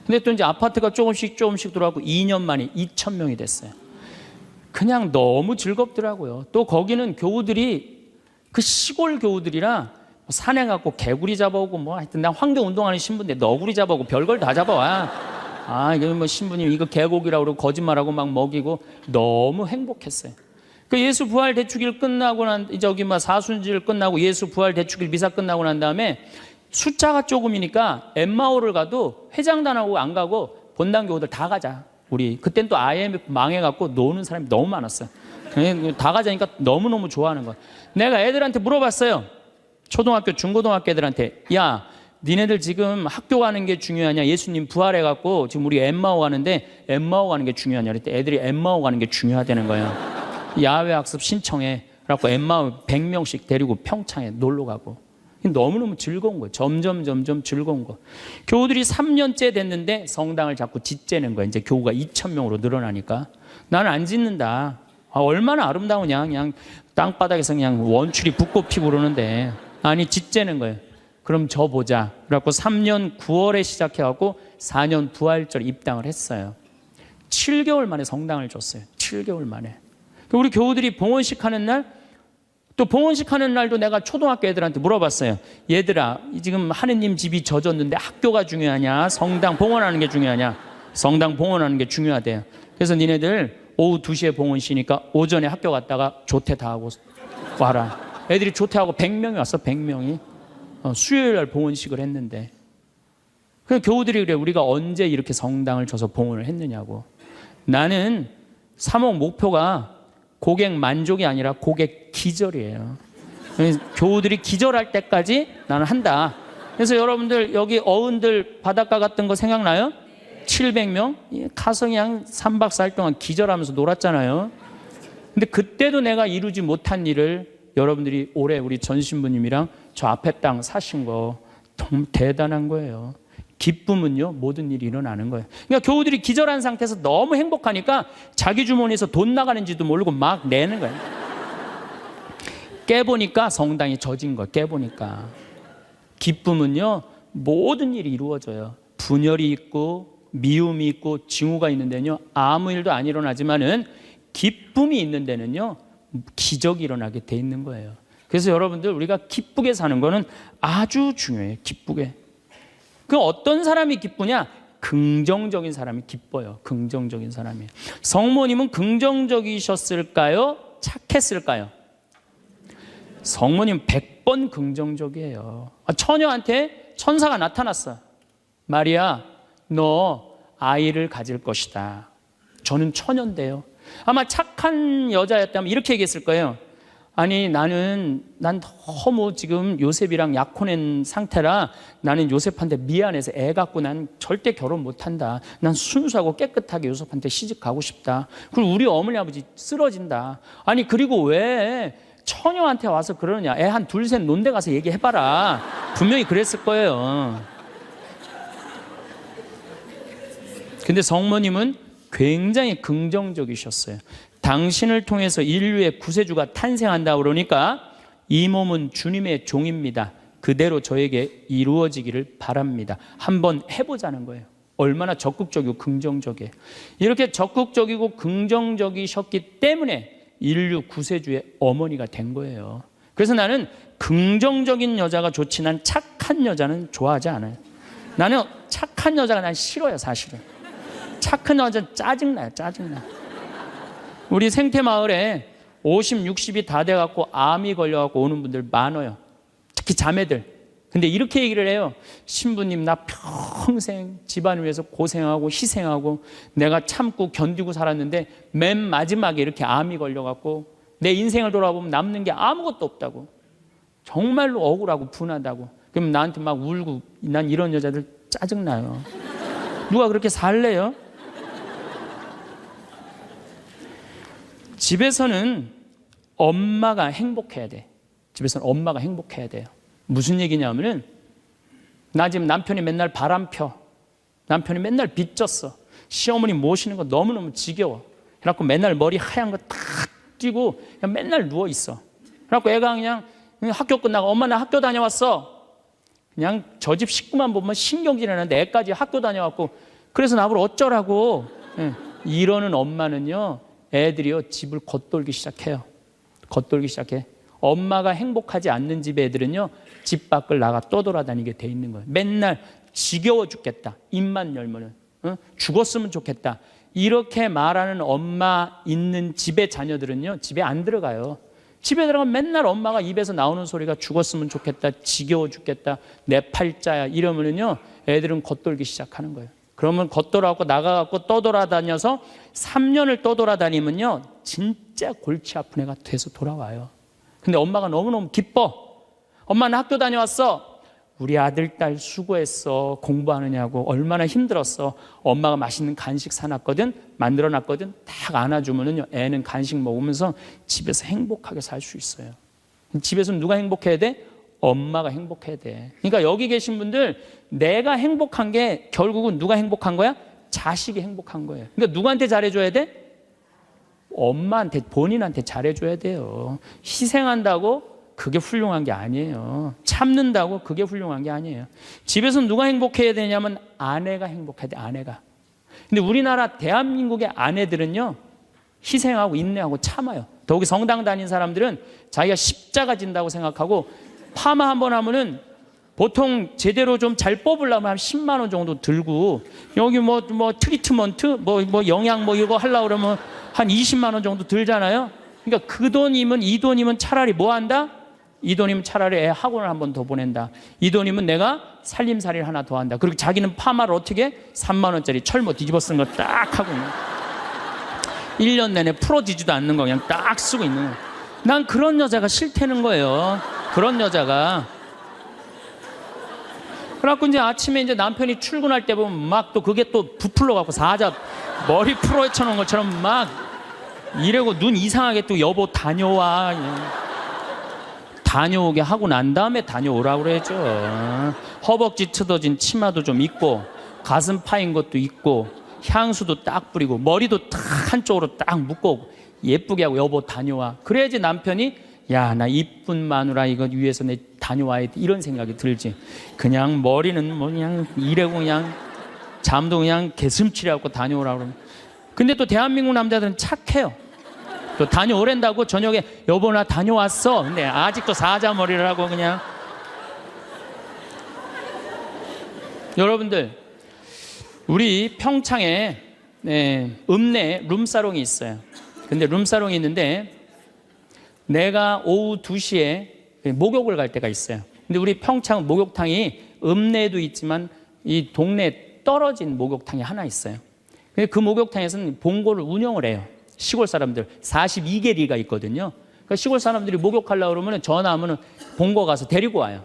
Speaker 1: 근데 또 이제 아파트가 조금씩 들어가고 2년 만에 2,000명이 됐어요. 그냥 너무 즐겁더라고요. 또 거기는 교우들이 그 시골 교우들이라 산에 가고 개구리 잡아오고 뭐 하여튼 난 환경운동하는 신부인데 너구리 잡아오고 별걸 다 잡아와. 이거 뭐 신부님 이거 개고기라고 그러고 거짓말하고 막 먹이고 너무 행복했어요. 그 예수 부활 대축일 끝나고 저기 뭐 사순절 끝나고 예수 부활 대축일 미사 끝나고 난 다음에 숫자가 조금이니까 엠마오를 가도 회장단하고 안 가고 본당 교우들 다 가자. 우리 그땐 또 IMF 망해갖고 노는 사람이 너무 많았어요. 다 가자니까 너무너무 좋아하는 거야. 내가 애들한테 물어봤어요. 초등학교, 중고등학교 애들한테 야, 니네들 지금 학교 가는 게 중요하냐? 예수님 부활해갖고 지금 우리 엠마오 가는데 엠마오 가는 게 중요하냐? 그랬더니 애들이 엠마오 가는 게 중요하다는 거예요. 야외 학습 신청해. 그래갖고 엠마오 100명씩 데리고 평창에 놀러 가고. 너무너무 즐거운 거예요. 점점 즐거운 거. 교우들이 3년째 됐는데 성당을 자꾸 짓재는 거예요. 이제 교우가 2,000명으로 늘어나니까. 나는 안 짓는다. 얼마나 아름다우냐. 그냥 땅바닥에서 그냥 원추리 붓고 피고 그러는데. 아니, 짓재는 거예요. 그럼 저 보자. 그래갖고 3년 9월에 시작해갖고 4년 부활절 입당을 했어요. 7개월 만에 성당을 줬어요. 7개월 만에. 우리 교우들이 봉헌식 하는 날, 또 봉헌식 하는 날도 내가 초등학교 애들한테 물어봤어요. 얘들아, 지금 하느님 집이 젖었는데 학교가 중요하냐? 성당 봉헌하는 게 중요하냐? 성당 봉헌하는 게 중요하대요. 그래서 니네들 오후 2시에 봉헌 쉬니까 오전에 학교 갔다가 조퇴 다 하고 와라. 애들이 조퇴하고 100명이 왔어. 100명이. 수요일 날 봉헌식을 했는데. 그래서 교우들이 그래. 우리가 언제 이렇게 성당을 줘서 봉헌을 했느냐고. 나는 사목 목표가 고객 만족이 아니라 고객 기절이에요. 교우들이 기절할 때까지 나는 한다. 그래서 여러분들 여기 어른들 바닷가 갔던 거 생각나요? 700명? 가성이 한 3박 4일 동안 기절하면서 놀았잖아요. 근데 그때도 내가 이루지 못한 일을 여러분들이 올해 우리 전 신부님이랑 저 앞에 땅 사신 거 정말 대단한 거예요. 기쁨은요, 모든 일이 일어나는 거예요. 그러니까 교우들이 기절한 상태에서 너무 행복하니까 자기 주머니에서 돈 나가는지도 모르고 막 내는 거예요. 깨보니까 성당이 젖은 거예요. 깨보니까. 기쁨은요, 모든 일이 이루어져요. 분열이 있고 미움이 있고 징후가 있는 데는요, 아무 일도 안 일어나지만은 기쁨이 있는 데는요, 기적이 일어나게 돼 있는 거예요. 그래서 여러분들 우리가 기쁘게 사는 거는 아주 중요해요. 기쁘게. 그 어떤 사람이 기쁘냐? 긍정적인 사람이 기뻐요. 긍정적인 사람이. 성모님은 긍정적이셨을까요? 착했을까요? 성모님 100번 긍정적이에요. 처녀한테 천사가 나타났어. 마리아, 너 아이를 가질 것이다. 저는 처녀인데요. 아마 착한 여자였다면 이렇게 얘기했을 거예요. 아니 난 너무 지금 요셉이랑 약혼한 상태라 나는 요셉한테 미안해서 애 갖고 난 절대 결혼 못한다. 난 순수하고 깨끗하게 요셉한테 시집 가고 싶다. 그리고 우리 어머니 아버지 쓰러진다. 아니 그리고 왜 처녀한테 와서 그러느냐. 애 한 둘 셋 논데 가서 얘기해봐라. 분명히 그랬을 거예요. 근데 성모님은 굉장히 긍정적이셨어요. 당신을 통해서 인류의 구세주가 탄생한다 그러니까 이 몸은 주님의 종입니다. 그대로 저에게 이루어지기를 바랍니다. 한번 해보자는 거예요. 얼마나 적극적이고 긍정적이에요. 이렇게 적극적이고 긍정적이셨기 때문에 인류 구세주의 어머니가 된 거예요. 그래서 나는 긍정적인 여자가 좋지 난 착한 여자는 좋아하지 않아요. 나는 착한 여자가 난 싫어요. 사실은 착한 여자는 짜증나요. 짜증나. 우리 생태마을에 50, 60이 다 돼갖고 암이 걸려갖고 오는 분들 많아요. 특히 자매들. 근데 이렇게 얘기를 해요. 신부님 나 평생 집안을 위해서 고생하고 희생하고 내가 참고 견디고 살았는데 맨 마지막에 이렇게 암이 걸려갖고 내 인생을 돌아보면 남는 게 아무것도 없다고. 정말로 억울하고 분하다고. 그럼 나한테 막 울고 난 이런 여자들 짜증나요. 누가 그렇게 살래요? 집에서는 엄마가 행복해야 돼. 집에서는 엄마가 행복해야 돼요. 무슨 얘기냐면은 나 지금 남편이 맨날 바람 펴. 남편이 맨날 빚졌어. 시어머니 모시는 거 너무너무 지겨워. 그래갖고 맨날 머리 하얀 거 탁 띄고 그냥 맨날 누워있어. 그래갖고 애가 그냥 학교 끝나고 엄마 나 학교 다녀왔어. 그냥 저 집 식구만 보면 신경질 나는데 애까지 학교 다녀왔고 그래서 나보고 어쩌라고. 이러는 엄마는요. 애들이요 집을 겉돌기 시작해요. 겉돌기 시작해. 엄마가 행복하지 않는 집 애들은요 집 밖을 나가 떠돌아다니게 돼 있는 거예요. 맨날 지겨워 죽겠다. 입만 열면은 죽었으면 좋겠다. 이렇게 말하는 엄마 있는 집의 자녀들은요 집에 안 들어가요. 집에 들어가면 맨날 엄마가 입에서 나오는 소리가 죽었으면 좋겠다. 지겨워 죽겠다. 내 팔자야. 이러면은요 애들은 겉돌기 시작하는 거예요. 그러면 겉돌아갖고 나가갖고 떠돌아다녀서 3년을 떠돌아다니면요 진짜 골치 아픈 애가 돼서 돌아와요. 근데 엄마가 너무너무 기뻐. 엄마 나 학교 다녀왔어. 우리 아들 딸 수고했어. 공부하느냐고 얼마나 힘들었어. 엄마가 맛있는 간식 사놨거든. 만들어놨거든. 딱 안아주면은요 애는 간식 먹으면서 집에서 행복하게 살 수 있어요. 집에서는 누가 행복해야 돼? 엄마가 행복해야 돼. 그러니까 여기 계신 분들 내가 행복한 게 결국은 누가 행복한 거야? 자식이 행복한 거예요. 그러니까 누구한테 잘해줘야 돼? 엄마한테, 본인한테 잘해줘야 돼요. 희생한다고 그게 훌륭한 게 아니에요. 참는다고 그게 훌륭한 게 아니에요. 집에서 누가 행복해야 되냐면 아내가 행복해야 돼. 아내가. 근데 우리나라 대한민국의 아내들은요 희생하고 인내하고 참아요. 더욱이 성당 다닌 사람들은 자기가 십자가 진다고 생각하고 파마 한번 하면은 보통 제대로 좀 잘 뽑으려면 한 10만 원 정도 들고 여기 뭐 트리트먼트 뭐 영양 뭐 이거 하려고 그러면 한 20만 원 정도 들잖아요. 그러니까 그 돈이면, 이 돈이면 차라리 뭐 한다? 이 돈이면 차라리 애 학원을 한 번 더 보낸다. 이 돈이면 내가 살림살이를 하나 더 한다. 그리고 자기는 파마를 어떻게? 3만 원짜리 철모 뒤집어 쓴 거 딱 하고 있는 거야. 1년 내내 풀어지지도 않는 거 그냥 딱 쓰고 있는 거야. 난 그런 여자가 싫다는 거예요. 그런 여자가. 그래갖고 이제 아침에 이제 남편이 출근할 때 보면 막 또 그게 또 부풀러 갖고 사자 머리 풀어 놓은 것처럼 막 이러고 눈 이상하게 또 여보 다녀와. 다녀오게 하고 난 다음에 다녀오라고 그래야죠. 허벅지 트어진 치마도 좀 입고 가슴 파인 것도 입고 향수도 딱 뿌리고 머리도 딱 한쪽으로 딱 묶고 예쁘게 하고 여보 다녀와. 그래야지 남편이 야, 나 이쁜 마누라 이거 위해서 내 다녀와야 돼 이런 생각이 들지. 그냥 머리는 뭐 그냥 이래고 그냥 잠도 그냥 개슴치레하고 다녀오라고 그러면. 근데 또 대한민국 남자들은 착해요. 또 다녀오랜다고 저녁에 여보 나 다녀왔어. 근데 아직도 사자머리를 하고 그냥. 여러분들 우리 평창에 읍내에 룸사롱이 있어요. 근데 룸사롱이 있는데 내가 오후 2시에 목욕을 갈 때가 있어요. 근데 우리 평창 목욕탕이 읍내에도 있지만 이 동네에 떨어진 목욕탕이 하나 있어요. 근데 그 목욕탕에서는 봉고를 운영을 해요. 시골 사람들 42개리가 있거든요. 그러니까 시골 사람들이 목욕하려고 그러면 전화하면 봉고 가서 데리고 와요.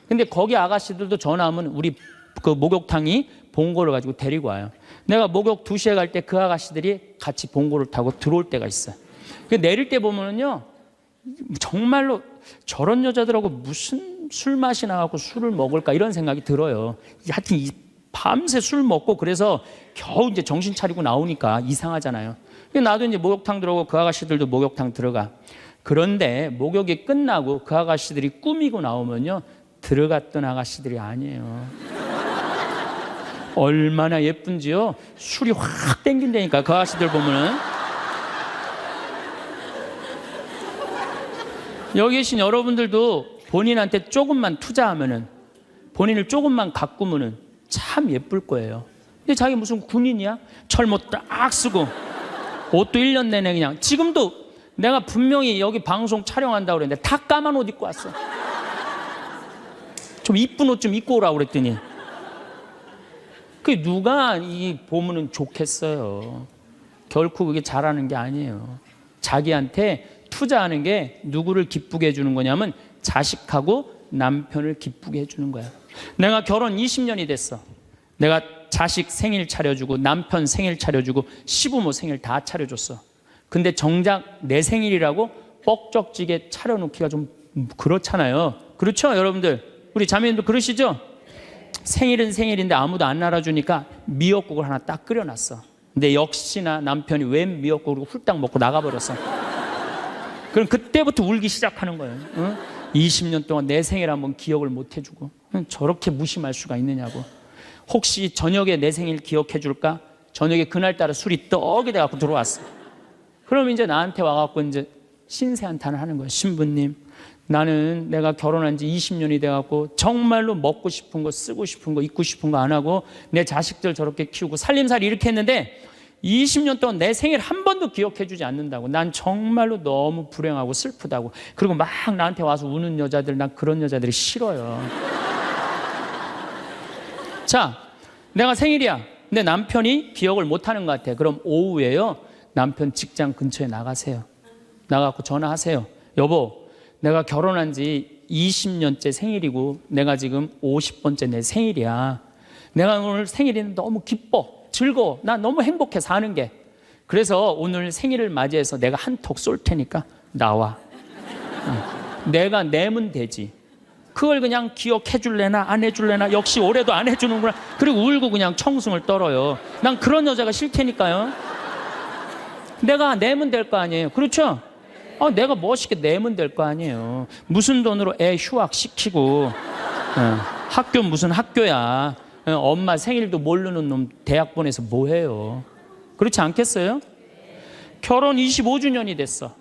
Speaker 1: 근데 거기 아가씨들도 전화하면 우리 그 목욕탕이 봉고를 가지고 데리고 와요. 내가 목욕 2시에 갈 때 그 아가씨들이 같이 봉고를 타고 들어올 때가 있어요. 내릴 때 보면은요, 정말로 저런 여자들하고 무슨 술 마시나 하고 술을 먹을까 이런 생각이 들어요. 하여튼 밤새 술 먹고 그래서 겨우 이제 정신 차리고 나오니까 이상하잖아요. 나도 이제 목욕탕 들어오고 그 아가씨들도 목욕탕 들어가. 그런데 목욕이 끝나고 그 아가씨들이 꾸미고 나오면요, 들어갔던 아가씨들이 아니에요. 얼마나 예쁜지요. 술이 확 땡긴다니까 그 아가씨들 보면은. 여기 계신 여러분들도 본인한테 조금만 투자하면은, 본인을 조금만 가꾸면은 참 예쁠 거예요. 근데 자기 무슨 군인이야? 철모 딱 쓰고 옷도 1년 내내 그냥. 지금도 내가 분명히 여기 방송 촬영한다고 그랬는데 다 까만 옷 입고 왔어. 좀 이쁜 옷 좀 입고 오라고 그랬더니 그 누가 이 보면은 좋겠어요. 결코 그게 잘하는 게 아니에요. 자기한테 투자하는 게 누구를 기쁘게 해주는 거냐면 자식하고 남편을 기쁘게 해주는 거야. 내가 결혼 20년이 됐어. 내가 자식 생일 차려주고 남편 생일 차려주고 시부모 생일 다 차려줬어. 근데 정작 내 생일이라고 뻑적지게 차려놓기가 좀 그렇잖아요. 그렇죠 여러분들? 우리 자매님도 그러시죠? 생일은 생일인데 아무도 안 알아주니까 미역국을 하나 딱 끓여놨어. 근데 역시나 남편이 웬 미역국을 훌딱 먹고 나가버렸어. 그럼 그때부터 울기 시작하는 거예요. 응? 20년 동안 내 생일 한번 기억을 못 해주고 저렇게 무심할 수가 있느냐고. 혹시 저녁에 내 생일 기억해 줄까? 저녁에 그날따라 술이 떡이 돼갖고 들어왔어. 그럼 이제 나한테 와갖고 이제 신세한탄을 하는 거예요. 신부님, 나는 내가 결혼한 지 20년이 돼갖고 정말로 먹고 싶은 거, 쓰고 싶은 거, 입고 싶은 거 안 하고 내 자식들 저렇게 키우고 살림살이 이렇게 했는데 20년 동안 내 생일 한 번도 기억해 주지 않는다고. 난 정말로 너무 불행하고 슬프다고. 그리고 막 나한테 와서 우는 여자들, 난 그런 여자들이 싫어요. 자, 내가 생일이야. 근데 남편이 기억을 못하는 것 같아. 그럼 오후에요, 남편 직장 근처에 나가세요. 나가고 전화하세요. 여보, 내가 결혼한 지 20년째 생일이고 내가 지금 50번째 내 생일이야. 내가 오늘 생일이 너무 기뻐, 즐거워. 나 너무 행복해 사는 게. 그래서 오늘 생일을 맞이해서 내가 한턱 쏠 테니까 나와. 내가 내면 되지. 그걸 그냥 기억해 줄래나 안 해줄래나. 역시 올해도 안 해주는구나. 그리고 울고 그냥 청승을 떨어요. 난 그런 여자가 싫다니까요. 내가 내면 될 거 아니에요. 그렇죠? 내가 멋있게 내면 될 거 아니에요. 무슨 돈으로 애 휴학시키고 학교 무슨 학교야. 엄마 생일도 모르는 놈 대학 보내서 뭐해요. 그렇지 않겠어요? 결혼 25주년이 됐어.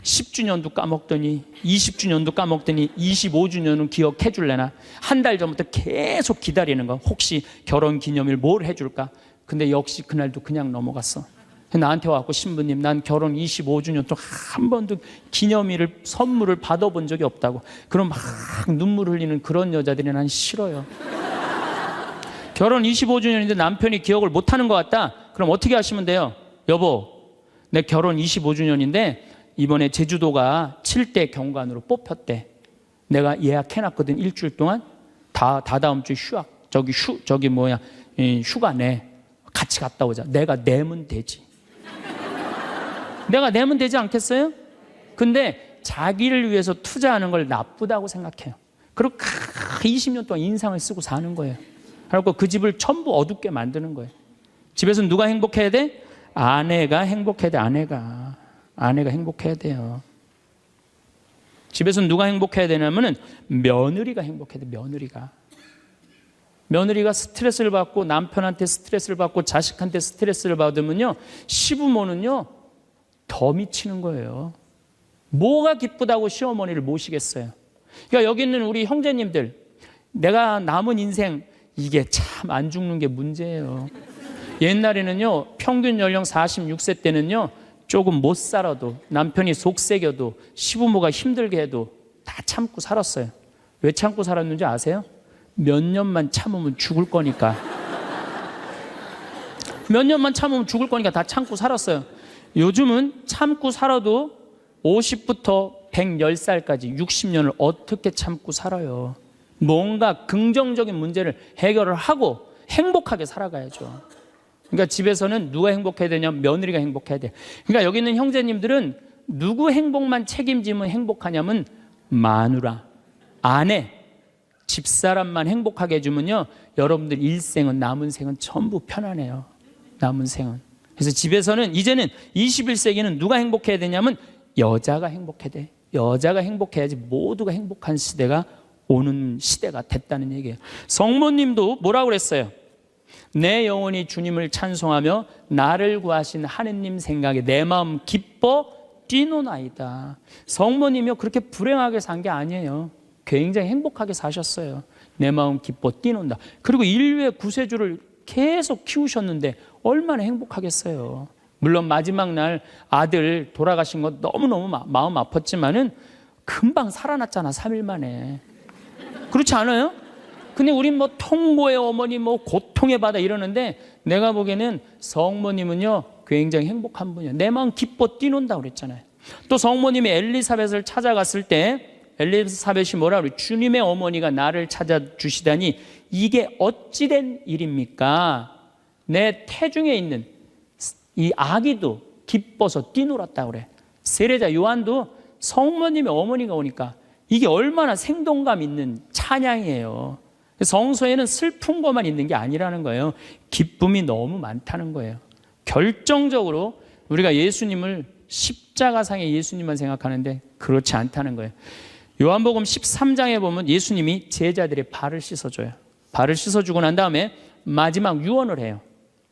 Speaker 1: 10주년도 까먹더니 20주년도 까먹더니 25주년은 기억해 줄래나. 한 달 전부터 계속 기다리는 거. 혹시 결혼기념일 뭘 해줄까. 근데 역시 그날도 그냥 넘어갔어. 나한테 와갖고 신부님 난 결혼 25주년 동안 한 번도 기념일을 선물을 받아본 적이 없다고. 그럼 막 눈물 흘리는 그런 여자들이 난 싫어요. 결혼 25주년인데 남편이 기억을 못하는 것 같다? 그럼 어떻게 하시면 돼요? 여보, 내 결혼 25주년인데 이번에 제주도가 7대 경관으로 뽑혔대. 내가 예약해놨거든. 일주일 동안 다다음 주 휴가 내. 같이 갔다 오자. 내가 내면 되지. 내가 내면 되지 않겠어요? 근데 자기를 위해서 투자하는 걸 나쁘다고 생각해요. 그리고 20년 동안 인상을 쓰고 사는 거예요. 그리고 그 집을 전부 어둡게 만드는 거예요. 집에서 누가 행복해야 돼? 아내가 행복해야 돼. 아내가 행복해야 돼요. 집에서 누가 행복해야 되냐면은 며느리가 행복해야 돼. 며느리가 스트레스를 받고 남편한테 스트레스를 받고 자식한테 스트레스를 받으면요, 시부모는요 더 미치는 거예요. 뭐가 기쁘다고 시어머니를 모시겠어요. 그러니까 여기 있는 우리 형제님들, 내가 남은 인생 이게 참 안 죽는 게 문제예요. 옛날에는요 평균 연령 46세 때는요 조금 못 살아도, 남편이 속색여도, 시부모가 힘들게 해도 다 참고 살았어요. 왜 참고 살았는지 아세요? 몇 년만 참으면 죽을 거니까. 몇 년만 참으면 죽을 거니까 다 참고 살았어요. 요즘은 참고 살아도 50부터 110살까지 60년을 어떻게 참고 살아요? 뭔가 긍정적인 문제를 해결을 하고 행복하게 살아가야죠. 그러니까 집에서는 누가 행복해야 되냐면 며느리가 행복해야 돼. 그러니까 여기 있는 형제님들은 누구 행복만 책임지면 행복하냐면 마누라, 아내, 집사람만 행복하게 해주면요 여러분들 일생은, 남은 생은 전부 편안해요. 남은 생은. 그래서 집에서는 이제는 21세기는 누가 행복해야 되냐면 여자가 행복해야 돼. 여자가 행복해야지 모두가 행복한 시대가 오는 시대가 됐다는 얘기예요. 성모님도 뭐라고 그랬어요? 내 영혼이 주님을 찬송하며 나를 구하신 하느님 생각에 내 마음 기뻐 뛰노나이다. 성모님이요 그렇게 불행하게 산 게 아니에요. 굉장히 행복하게 사셨어요. 내 마음 기뻐 뛰논다. 그리고 인류의 구세주를 계속 키우셨는데 얼마나 행복하겠어요. 물론 마지막 날 아들 돌아가신 거 너무너무 마음 아팠지만은 금방 살아났잖아. 3일 만에. 그렇지 않아요? 근데 우린 뭐 통고의 어머니, 뭐 고통의 바다 이러는데 내가 보기에는 성모님은요 굉장히 행복한 분이에요. 내 마음 기뻐 뛰논다고 그랬잖아요. 또 성모님이 엘리사벳을 찾아갔을 때 엘리사벳이 뭐라 그래요? 주님의 어머니가 나를 찾아주시다니 이게 어찌된 일입니까? 내 태중에 있는 이 아기도 기뻐서 뛰놀았다고 그래. 세례자 요한도 성모님의 어머니가 오니까 이게 얼마나 생동감 있는 찬양이에요. 성서에는 슬픈 것만 있는 게 아니라는 거예요. 기쁨이 너무 많다는 거예요. 결정적으로 우리가 예수님을 십자가상의 예수님만 생각하는데 그렇지 않다는 거예요. 요한복음 13장에 보면 예수님이 제자들의 발을 씻어줘요. 발을 씻어주고 난 다음에 마지막 유언을 해요.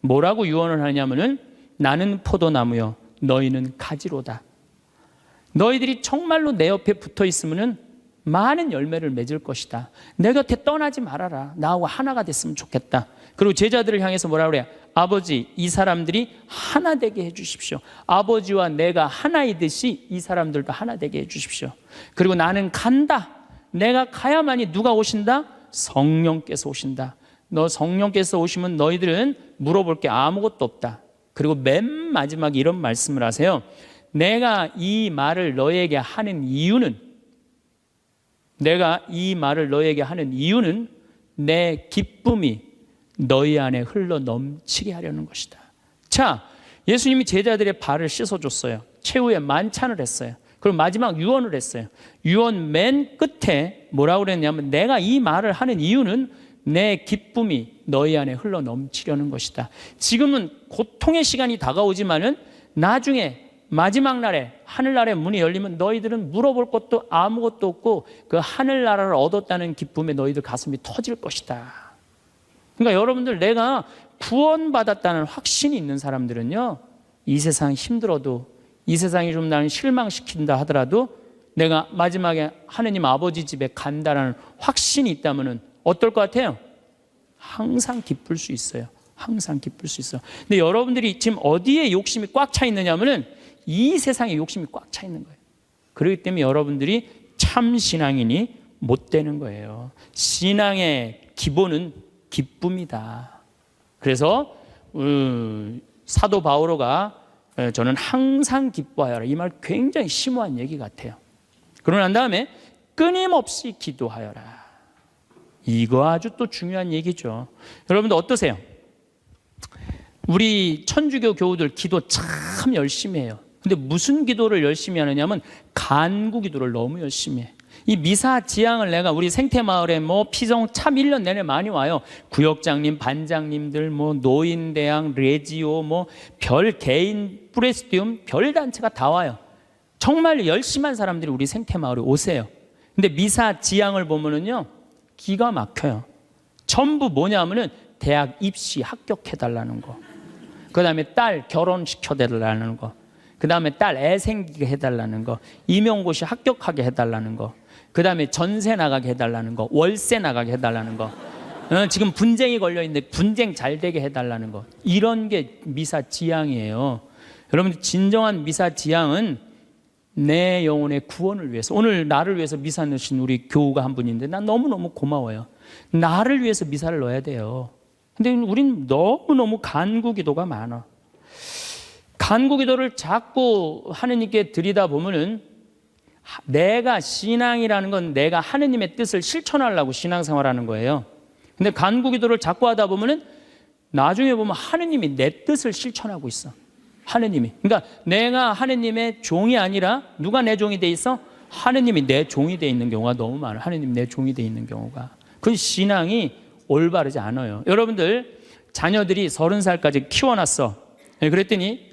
Speaker 1: 뭐라고 유언을 하냐면은 나는 포도나무요 너희는 가지로다. 너희들이 정말로 내 옆에 붙어 있으면은 많은 열매를 맺을 것이다. 내 곁에 떠나지 말아라. 나하고 하나가 됐으면 좋겠다. 그리고 제자들을 향해서 뭐라 그래요? 아버지, 이 사람들이 하나 되게 해주십시오. 아버지와 내가 하나이듯이 이 사람들도 하나 되게 해주십시오. 그리고 나는 간다. 내가 가야만이 누가 오신다? 성령께서 오신다. 너 성령께서 오시면 너희들은 물어볼 게 아무것도 없다. 그리고 맨 마지막에 이런 말씀을 하세요. 내가 이 말을 너에게 하는 이유는 내 기쁨이 너희 안에 흘러 넘치게 하려는 것이다. 자, 예수님이 제자들의 발을 씻어줬어요. 최후에 만찬을 했어요. 그리고 마지막 유언을 했어요. 유언 맨 끝에 뭐라고 그랬냐면 내가 이 말을 하는 이유는 내 기쁨이 너희 안에 흘러 넘치려는 것이다. 지금은 고통의 시간이 다가오지만은 나중에 마지막 날에 하늘나라의 문이 열리면 너희들은 물어볼 것도 아무것도 없고 그 하늘나라를 얻었다는 기쁨에 너희들 가슴이 터질 것이다. 그러니까 여러분들 내가 구원받았다는 확신이 있는 사람들은요 이 세상 힘들어도 이 세상이 좀 나를 실망시킨다 하더라도 내가 마지막에 하느님 아버지 집에 간다라는 확신이 있다면 어떨 것 같아요? 항상 기쁠 수 있어요. 항상 기쁠 수 있어. 근데 여러분들이 지금 어디에 욕심이 꽉 차 있느냐면은 이 세상에 욕심이 꽉 차 있는 거예요. 그렇기 때문에 여러분들이 참 신앙인이 못 되는 거예요. 신앙의 기본은 기쁨이다. 그래서 사도 바오로가 저는 항상 기뻐하여라, 이 말 굉장히 심오한 얘기 같아요. 그러고 난 다음에 끊임없이 기도하여라. 이거 아주 또 중요한 얘기죠. 여러분들 어떠세요? 우리 천주교 교우들 기도 참 열심히 해요. 근데 무슨 기도를 열심히 하느냐면 간구 기도를 너무 열심히 해. 이 미사 지향을 내가 우리 생태마을에 피성 참 1년 내내 많이 와요. 구역장님, 반장님들, 노인대학, 레지오, 별 개인, 프레스티움, 별 단체가 다 와요. 정말 열심한 사람들이 우리 생태마을에 오세요. 근데 미사 지향을 보면은요, 기가 막혀요. 전부 뭐냐면은 대학 입시 합격해달라는 거. 그 다음에 딸 결혼시켜달라는 거. 그 다음에 딸 애 생기게 해달라는 거. 임용고시 합격하게 해달라는 거. 그 다음에 전세 나가게 해달라는 거. 월세 나가게 해달라는 거. 지금 분쟁이 걸려있는데 분쟁 잘 되게 해달라는 거. 이런 게 미사 지향이에요. 여러분, 진정한 미사 지향은 내 영혼의 구원을 위해서. 오늘 나를 위해서 미사 넣으신 우리 교우가 한 분인데 난 너무너무 고마워요. 나를 위해서 미사를 넣어야 돼요. 근데 우린 너무너무 간구 기도가 많아. 간구 기도를 자꾸 하느님께 드리다 보면은 내가 신앙이라는 건 내가 하느님의 뜻을 실천하려고 신앙생활하는 거예요. 근데 간구 기도를 자꾸 하다 보면은 나중에 보면 하느님이 내 뜻을 실천하고 있어. 하느님이. 그러니까 내가 하느님의 종이 아니라 누가 내 종이 돼 있어? 하느님이 내 종이 돼 있는 경우가 너무 많아요. 하느님이 내 종이 돼 있는 경우가. 그 신앙이 올바르지 않아요. 여러분들 자녀들이 30살까지 키워놨어. 그랬더니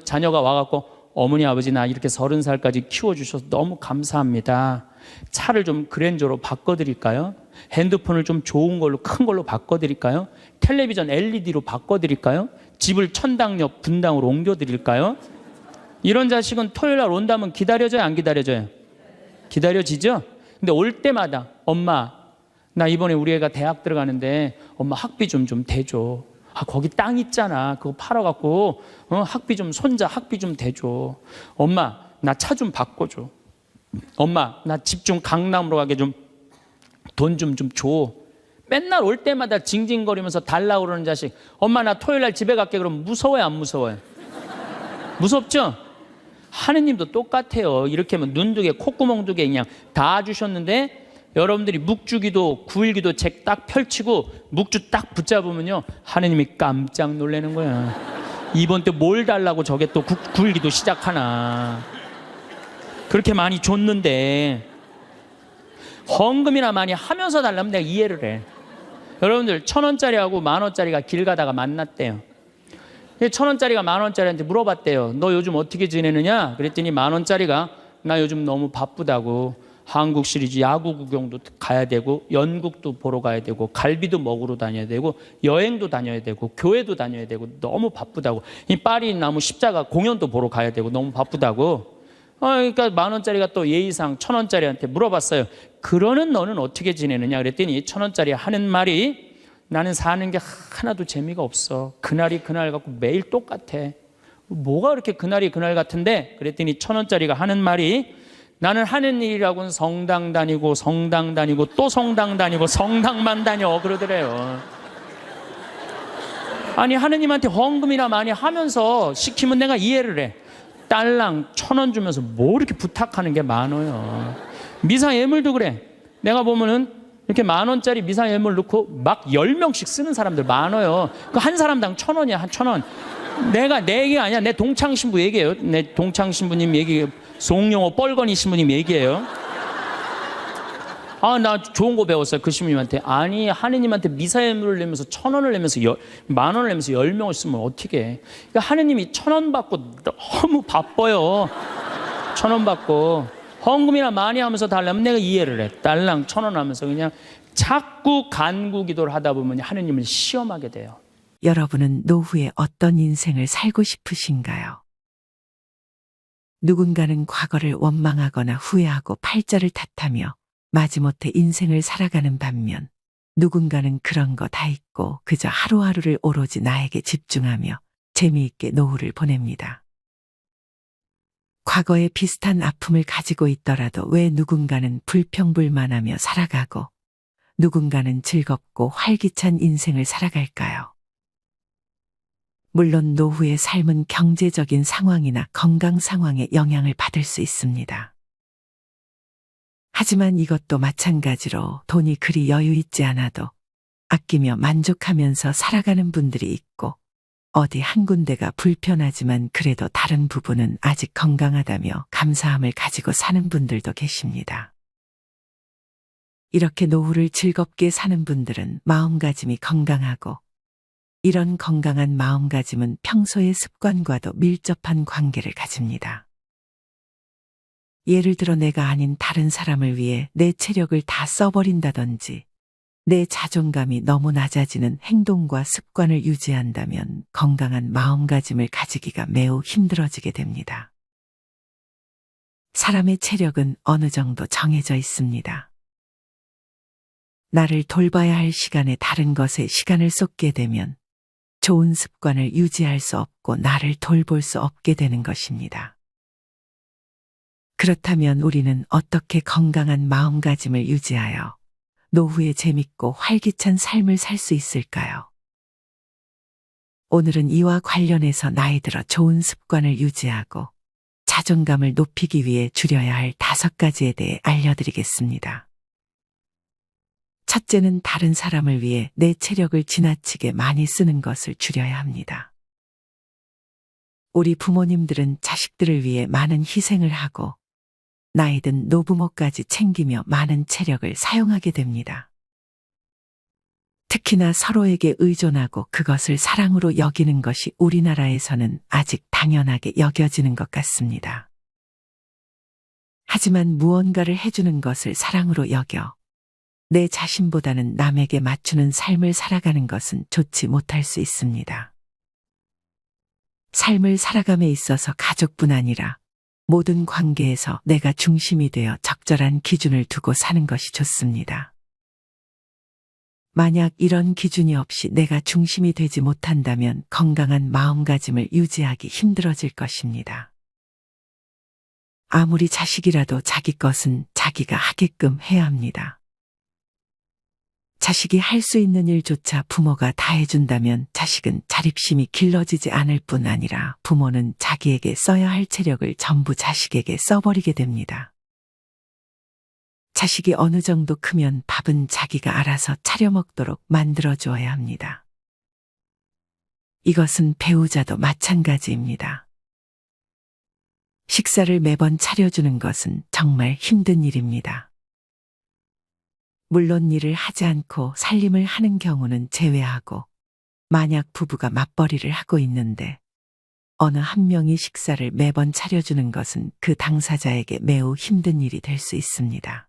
Speaker 1: 자녀가 와갖고 어머니 아버지 나 이렇게 30살까지 키워주셔서 너무 감사합니다. 차를 좀 그랜저로 바꿔드릴까요? 핸드폰을 좀 좋은 걸로 큰 걸로 바꿔드릴까요? 텔레비전 LED로 바꿔드릴까요? 집을 천당역 분당으로 옮겨드릴까요? 이런 자식은 토요일날 온다면 기다려져요, 안 기다려져요? 기다려지죠? 근데 올 때마다 엄마 나 이번에 우리 애가 대학 들어가는데 엄마 학비 좀 대줘. 거기 땅 있잖아. 그거 팔아갖고 학비 좀 손자 학비 좀 대줘. 엄마 나 차 좀 바꿔줘. 엄마 나 집 좀 강남으로 가게 좀 돈 좀 줘. 맨날 올 때마다 징징거리면서 달라고 그러는 자식. 엄마 나 토요일날 집에 갈게. 그럼 무서워요, 안 무서워요? 무섭죠? 하느님도 똑같아요. 이렇게 하면 눈 두 개 콧구멍 두 개 그냥 다 주셨는데 여러분들이 묵주기도 9일기도 책 딱 펼치고 묵주 딱 붙잡으면요 하느님이 깜짝 놀라는 거야. 이번 때 뭘 달라고 저게 또 9일기도 시작하나. 그렇게 많이 줬는데 헌금이나 많이 하면서 달라면 내가 이해를 해. 여러분들 1,000원짜리하고 10,000원짜리가 길 가다가 만났대요. 1,000원짜리가 10,000원짜리한테 물어봤대요. 너 요즘 어떻게 지내느냐? 그랬더니 10,000원짜리가 나 요즘 너무 바쁘다고. 한국 시리즈 야구 구경도 가야 되고 연극도 보러 가야 되고 갈비도 먹으러 다녀야 되고 여행도 다녀야 되고 교회도 다녀야 되고 너무 바쁘다고. 이 파리 나무 십자가 공연도 보러 가야 되고 너무 바쁘다고. 그러니까 10,000원짜리가 또 예의상 1,000원짜리한테 물어봤어요. 그러는 너는 어떻게 지내느냐 그랬더니 1,000원짜리 하는 말이 나는 사는 게 하나도 재미가 없어. 그날이 그날 같고 매일 똑같아. 뭐가 그렇게 그날이 그날 같은데? 그랬더니 1,000원짜리가 하는 말이 나는 하는 일이라고는 성당 다니고 또 성당 다니고 성당만 다녀 그러더래요. 아니 하느님한테 헌금이나 많이 하면서 시키면 내가 이해를 해. 딸랑 1,000원 주면서 뭐 이렇게 부탁하는 게 많아요. 미사 예물도 그래. 내가 보면은 이렇게 10,000원짜리 미사 예물 넣고 막 10명씩 쓰는 사람들 많아요. 그 한 사람당 1,000원이야, 한 1,000원. 내가 내 얘기 아니야. 내 동창 신부 얘기예요. 내 동창 신부님 얘기. 송영호 뻘건이 신부님 얘기예요. 나 좋은 거 배웠어요. 그 신부님한테. 아니 하느님한테 미사예물을 내면서 1,000원을 내면서 10,000원을 내면서 10명을 쓰면 어떻게 해. 그러니까 하느님이 1,000원 받고 너무 바빠요. 1,000원 받고 헌금이나 많이 하면서 달라면 내가 이해를 해. 달랑 1,000원 하면서 그냥 자꾸 간구 기도를 하다 보면 하느님을 시험하게 돼요.
Speaker 2: 여러분은 노후에 어떤 인생을 살고 싶으신가요? 누군가는 과거를 원망하거나 후회하고 팔자를 탓하며 마지못해 인생을 살아가는 반면 누군가는 그런 거 다 잊고 그저 하루하루를 오로지 나에게 집중하며 재미있게 노후를 보냅니다. 과거에 비슷한 아픔을 가지고 있더라도 왜 누군가는 불평불만하며 살아가고 누군가는 즐겁고 활기찬 인생을 살아갈까요? 물론 노후의 삶은 경제적인 상황이나 건강 상황에 영향을 받을 수 있습니다. 하지만 이것도 마찬가지로 돈이 그리 여유 있지 않아도 아끼며 만족하면서 살아가는 분들이 있고 어디 한 군데가 불편하지만 그래도 다른 부분은 아직 건강하다며 감사함을 가지고 사는 분들도 계십니다. 이렇게 노후를 즐겁게 사는 분들은 마음가짐이 건강하고 이런 건강한 마음가짐은 평소의 습관과도 밀접한 관계를 가집니다. 예를 들어 내가 아닌 다른 사람을 위해 내 체력을 다 써버린다든지 내 자존감이 너무 낮아지는 행동과 습관을 유지한다면 건강한 마음가짐을 가지기가 매우 힘들어지게 됩니다. 사람의 체력은 어느 정도 정해져 있습니다. 나를 돌봐야 할 시간에 다른 것에 시간을 쏟게 되면 좋은 습관을 유지할 수 없고 나를 돌볼 수 없게 되는 것입니다. 그렇다면 우리는 어떻게 건강한 마음가짐을 유지하여 노후에 재밌고 활기찬 삶을 살 수 있을까요? 오늘은 이와 관련해서 나이 들어 좋은 습관을 유지하고 자존감을 높이기 위해 줄여야 할 5가지에 대해 알려드리겠습니다. 첫째는 다른 사람을 위해 내 체력을 지나치게 많이 쓰는 것을 줄여야 합니다. 우리 부모님들은 자식들을 위해 많은 희생을 하고 나이든 노부모까지 챙기며 많은 체력을 사용하게 됩니다. 특히나 서로에게 의존하고 그것을 사랑으로 여기는 것이 우리나라에서는 아직 당연하게 여겨지는 것 같습니다. 하지만 무언가를 해주는 것을 사랑으로 여겨 내 자신보다는 남에게 맞추는 삶을 살아가는 것은 좋지 못할 수 있습니다. 삶을 살아감에 있어서 가족뿐 아니라 모든 관계에서 내가 중심이 되어 적절한 기준을 두고 사는 것이 좋습니다. 만약 이런 기준이 없이 내가 중심이 되지 못한다면 건강한 마음가짐을 유지하기 힘들어질 것입니다. 아무리 자식이라도 자기 것은 자기가 하게끔 해야 합니다. 자식이 할 수 있는 일조차 부모가 다 해준다면 자식은 자립심이 길러지지 않을 뿐 아니라 부모는 자기에게 써야 할 체력을 전부 자식에게 써버리게 됩니다. 자식이 어느 정도 크면 밥은 자기가 알아서 차려 먹도록 만들어줘야 합니다. 이것은 배우자도 마찬가지입니다. 식사를 매번 차려주는 것은 정말 힘든 일입니다. 물론 일을 하지 않고 살림을 하는 경우는 제외하고 만약 부부가 맞벌이를 하고 있는데 어느 한 명이 식사를 매번 차려주는 것은 그 당사자에게 매우 힘든 일이 될 수 있습니다.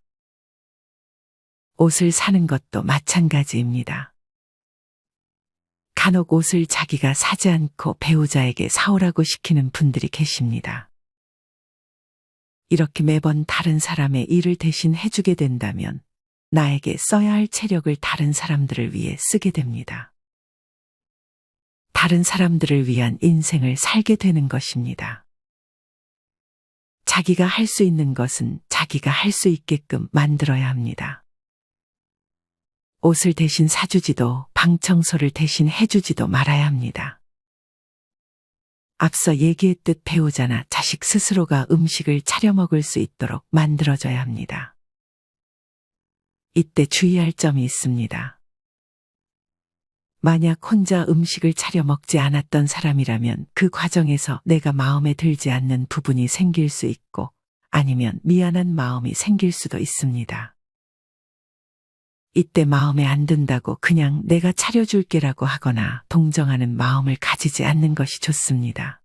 Speaker 2: 옷을 사는 것도 마찬가지입니다. 간혹 옷을 자기가 사지 않고 배우자에게 사오라고 시키는 분들이 계십니다. 이렇게 매번 다른 사람의 일을 대신 해주게 된다면 나에게 써야 할 체력을 다른 사람들을 위해 쓰게 됩니다. 다른 사람들을 위한 인생을 살게 되는 것입니다. 자기가 할 수 있는 것은 자기가 할 수 있게끔 만들어야 합니다. 옷을 대신 사주지도 방 청소를 대신 해주지도 말아야 합니다. 앞서 얘기했듯 배우자나 자식 스스로가 음식을 차려 먹을 수 있도록 만들어줘야 합니다. 이때 주의할 점이 있습니다. 만약 혼자 음식을 차려 먹지 않았던 사람이라면 그 과정에서 내가 마음에 들지 않는 부분이 생길 수 있고 아니면 미안한 마음이 생길 수도 있습니다. 이때 마음에 안 든다고 그냥 내가 차려줄게라고 하거나 동정하는 마음을 가지지 않는 것이 좋습니다.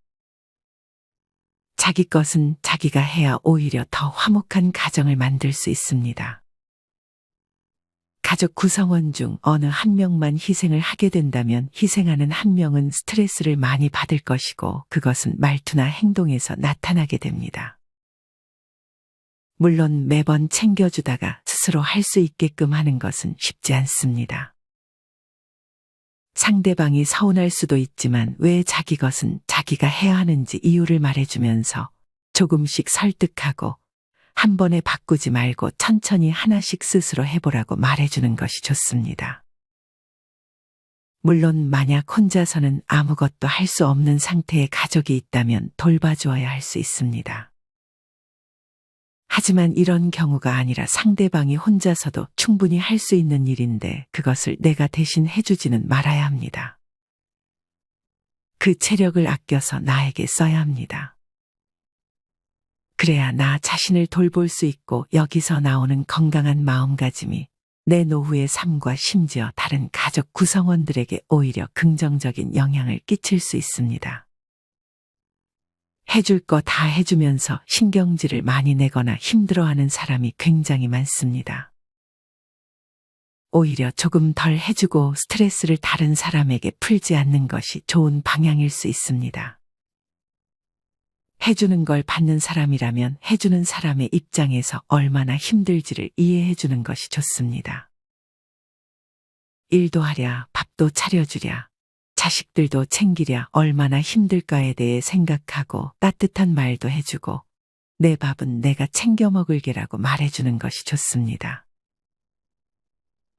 Speaker 2: 자기 것은 자기가 해야 오히려 더 화목한 가정을 만들 수 있습니다. 가족 구성원 중 어느 한 명만 희생을 하게 된다면 희생하는 한 명은 스트레스를 많이 받을 것이고 그것은 말투나 행동에서 나타나게 됩니다. 물론 매번 챙겨주다가 스스로 스스로 할 수 있게끔 하는 것은 쉽지 않습니다. 상대방이 서운할 수도 있지만 왜 자기 것은 자기가 해야 하는지 이유를 말해주면서 조금씩 설득하고 한 번에 바꾸지 말고 천천히 하나씩 스스로 해보라고 말해주는 것이 좋습니다. 물론 만약 혼자서는 아무것도 할 수 없는 상태의 가족이 있다면 돌봐주어야 할 수 있습니다. 하지만 이런 경우가 아니라 상대방이 혼자서도 충분히 할 수 있는 일인데 그것을 내가 대신 해주지는 말아야 합니다. 그 체력을 아껴서 나에게 써야 합니다. 그래야 나 자신을 돌볼 수 있고 여기서 나오는 건강한 마음가짐이 내 노후의 삶과 심지어 다른 가족 구성원들에게 오히려 긍정적인 영향을 끼칠 수 있습니다. 해줄 거 다 해주면서 신경질을 많이 내거나 힘들어하는 사람이 굉장히 많습니다. 오히려 조금 덜 해주고 스트레스를 다른 사람에게 풀지 않는 것이 좋은 방향일 수 있습니다. 해주는 걸 받는 사람이라면 해주는 사람의 입장에서 얼마나 힘들지를 이해해주는 것이 좋습니다. 일도 하랴, 밥도 차려주랴, 자식들도 챙기랴 얼마나 힘들까에 대해 생각하고 따뜻한 말도 해주고 내 밥은 내가 챙겨 먹을게라고 말해주는 것이 좋습니다.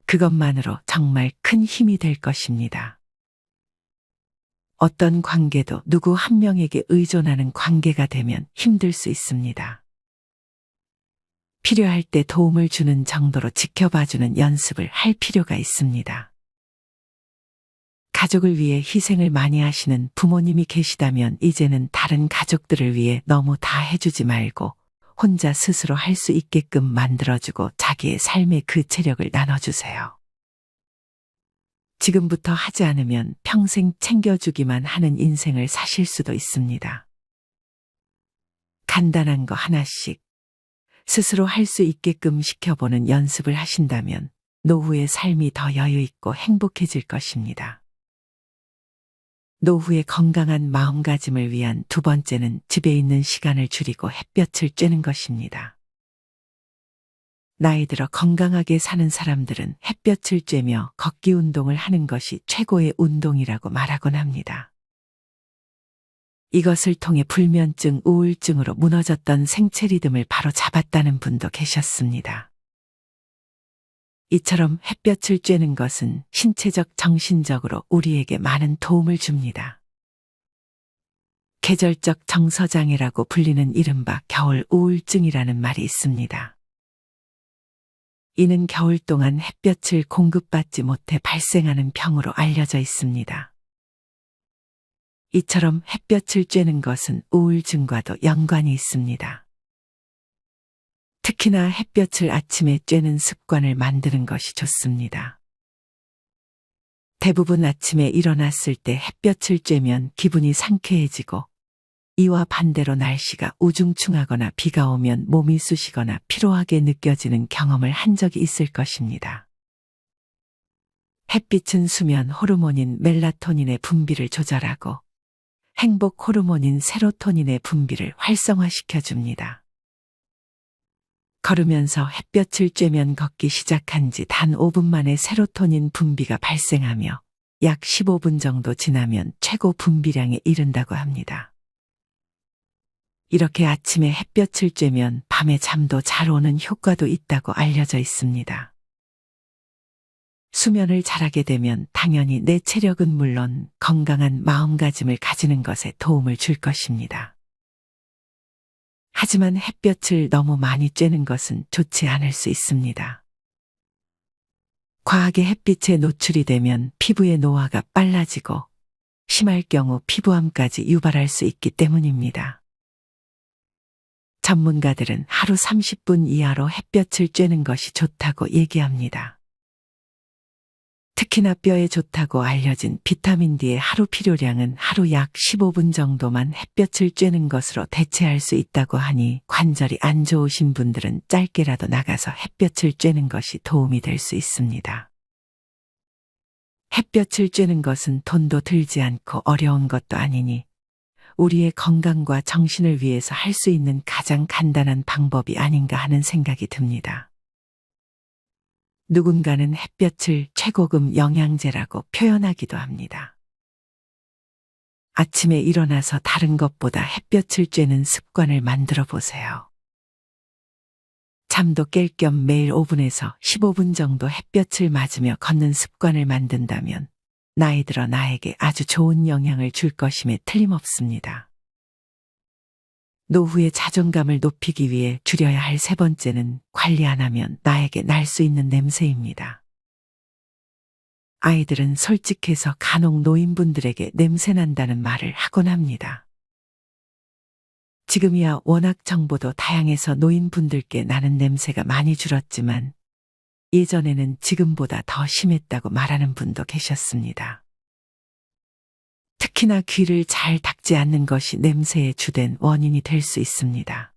Speaker 2: 그것만으로 정말 큰 힘이 될 것입니다. 어떤 관계도 누구 한 명에게 의존하는 관계가 되면 힘들 수 있습니다. 필요할 때 도움을 주는 정도로 지켜봐주는 연습을 할 필요가 있습니다. 가족을 위해 희생을 많이 하시는 부모님이 계시다면 이제는 다른 가족들을 위해 너무 다 해주지 말고 혼자 스스로 할 수 있게끔 만들어주고 자기의 삶의 그 체력을 나눠주세요. 지금부터 하지 않으면 평생 챙겨주기만 하는 인생을 사실 수도 있습니다. 간단한 거 하나씩 스스로 할 수 있게끔 시켜보는 연습을 하신다면 노후의 삶이 더 여유있고 행복해질 것입니다. 노후의 건강한 마음가짐을 위한 두 번째는 집에 있는 시간을 줄이고 햇볕을 쬐는 것입니다. 나이 들어 건강하게 사는 사람들은 햇볕을 쬐며 걷기 운동을 하는 것이 최고의 운동이라고 말하곤 합니다. 이것을 통해 불면증, 우울증으로 무너졌던 생체 리듬을 바로 잡았다는 분도 계셨습니다. 이처럼 햇볕을 쬐는 것은 신체적, 정신적으로 우리에게 많은 도움을 줍니다. 계절적 정서장애라고 불리는 이른바 겨울 우울증이라는 말이 있습니다. 이는 겨울 동안 햇볕을 공급받지 못해 발생하는 병으로 알려져 있습니다. 이처럼 햇볕을 쬐는 것은 우울증과도 연관이 있습니다. 특히나 햇볕을 아침에 쬐는 습관을 만드는 것이 좋습니다. 대부분 아침에 일어났을 때 햇볕을 쬐면 기분이 상쾌해지고 이와 반대로 날씨가 우중충하거나 비가 오면 몸이 쑤시거나 피로하게 느껴지는 경험을 한 적이 있을 것입니다. 햇빛은 수면 호르몬인 멜라토닌의 분비를 조절하고 행복 호르몬인 세로토닌의 분비를 활성화시켜 줍니다. 걸으면서 햇볕을 쬐면 걷기 시작한 지 단 5분 만에 세로토닌 분비가 발생하며 약 15분 정도 지나면 최고 분비량에 이른다고 합니다. 이렇게 아침에 햇볕을 쬐면 밤에 잠도 잘 오는 효과도 있다고 알려져 있습니다. 수면을 잘하게 되면 당연히 내 체력은 물론 건강한 마음가짐을 가지는 것에 도움을 줄 것입니다. 하지만 햇볕을 너무 많이 쬐는 것은 좋지 않을 수 있습니다. 과하게 햇빛에 노출이 되면 피부의 노화가 빨라지고 심할 경우 피부암까지 유발할 수 있기 때문입니다. 전문가들은 하루 30분 이하로 햇볕을 쬐는 것이 좋다고 얘기합니다. 특히나 뼈에 좋다고 알려진 비타민 D의 하루 필요량은 하루 약 15분 정도만 햇볕을 쬐는 것으로 대체할 수 있다고 하니 관절이 안 좋으신 분들은 짧게라도 나가서 햇볕을 쬐는 것이 도움이 될 수 있습니다. 햇볕을 쬐는 것은 돈도 들지 않고 어려운 것도 아니니 우리의 건강과 정신을 위해서 할 수 있는 가장 간단한 방법이 아닌가 하는 생각이 듭니다. 누군가는 햇볕을 최고급 영양제라고 표현하기도 합니다. 아침에 일어나서 다른 것보다 햇볕을 쬐는 습관을 만들어 보세요. 잠도 깰 겸 매일 5분에서 15분 정도 햇볕을 맞으며 걷는 습관을 만든다면 나이 들어 나에게 아주 좋은 영향을 줄 것임에 틀림없습니다. 노후의 자존감을 높이기 위해 줄여야 할 세 번째는 관리 안 하면 나에게 날 수 있는 냄새입니다. 아이들은 솔직해서 간혹 노인분들에게 냄새난다는 말을 하곤 합니다. 지금이야 워낙 정보도 다양해서 노인분들께 나는 냄새가 많이 줄었지만 예전에는 지금보다 더 심했다고 말하는 분도 계셨습니다. 특히나 귀를 잘 닦지 않는 것이 냄새의 주된 원인이 될 수 있습니다.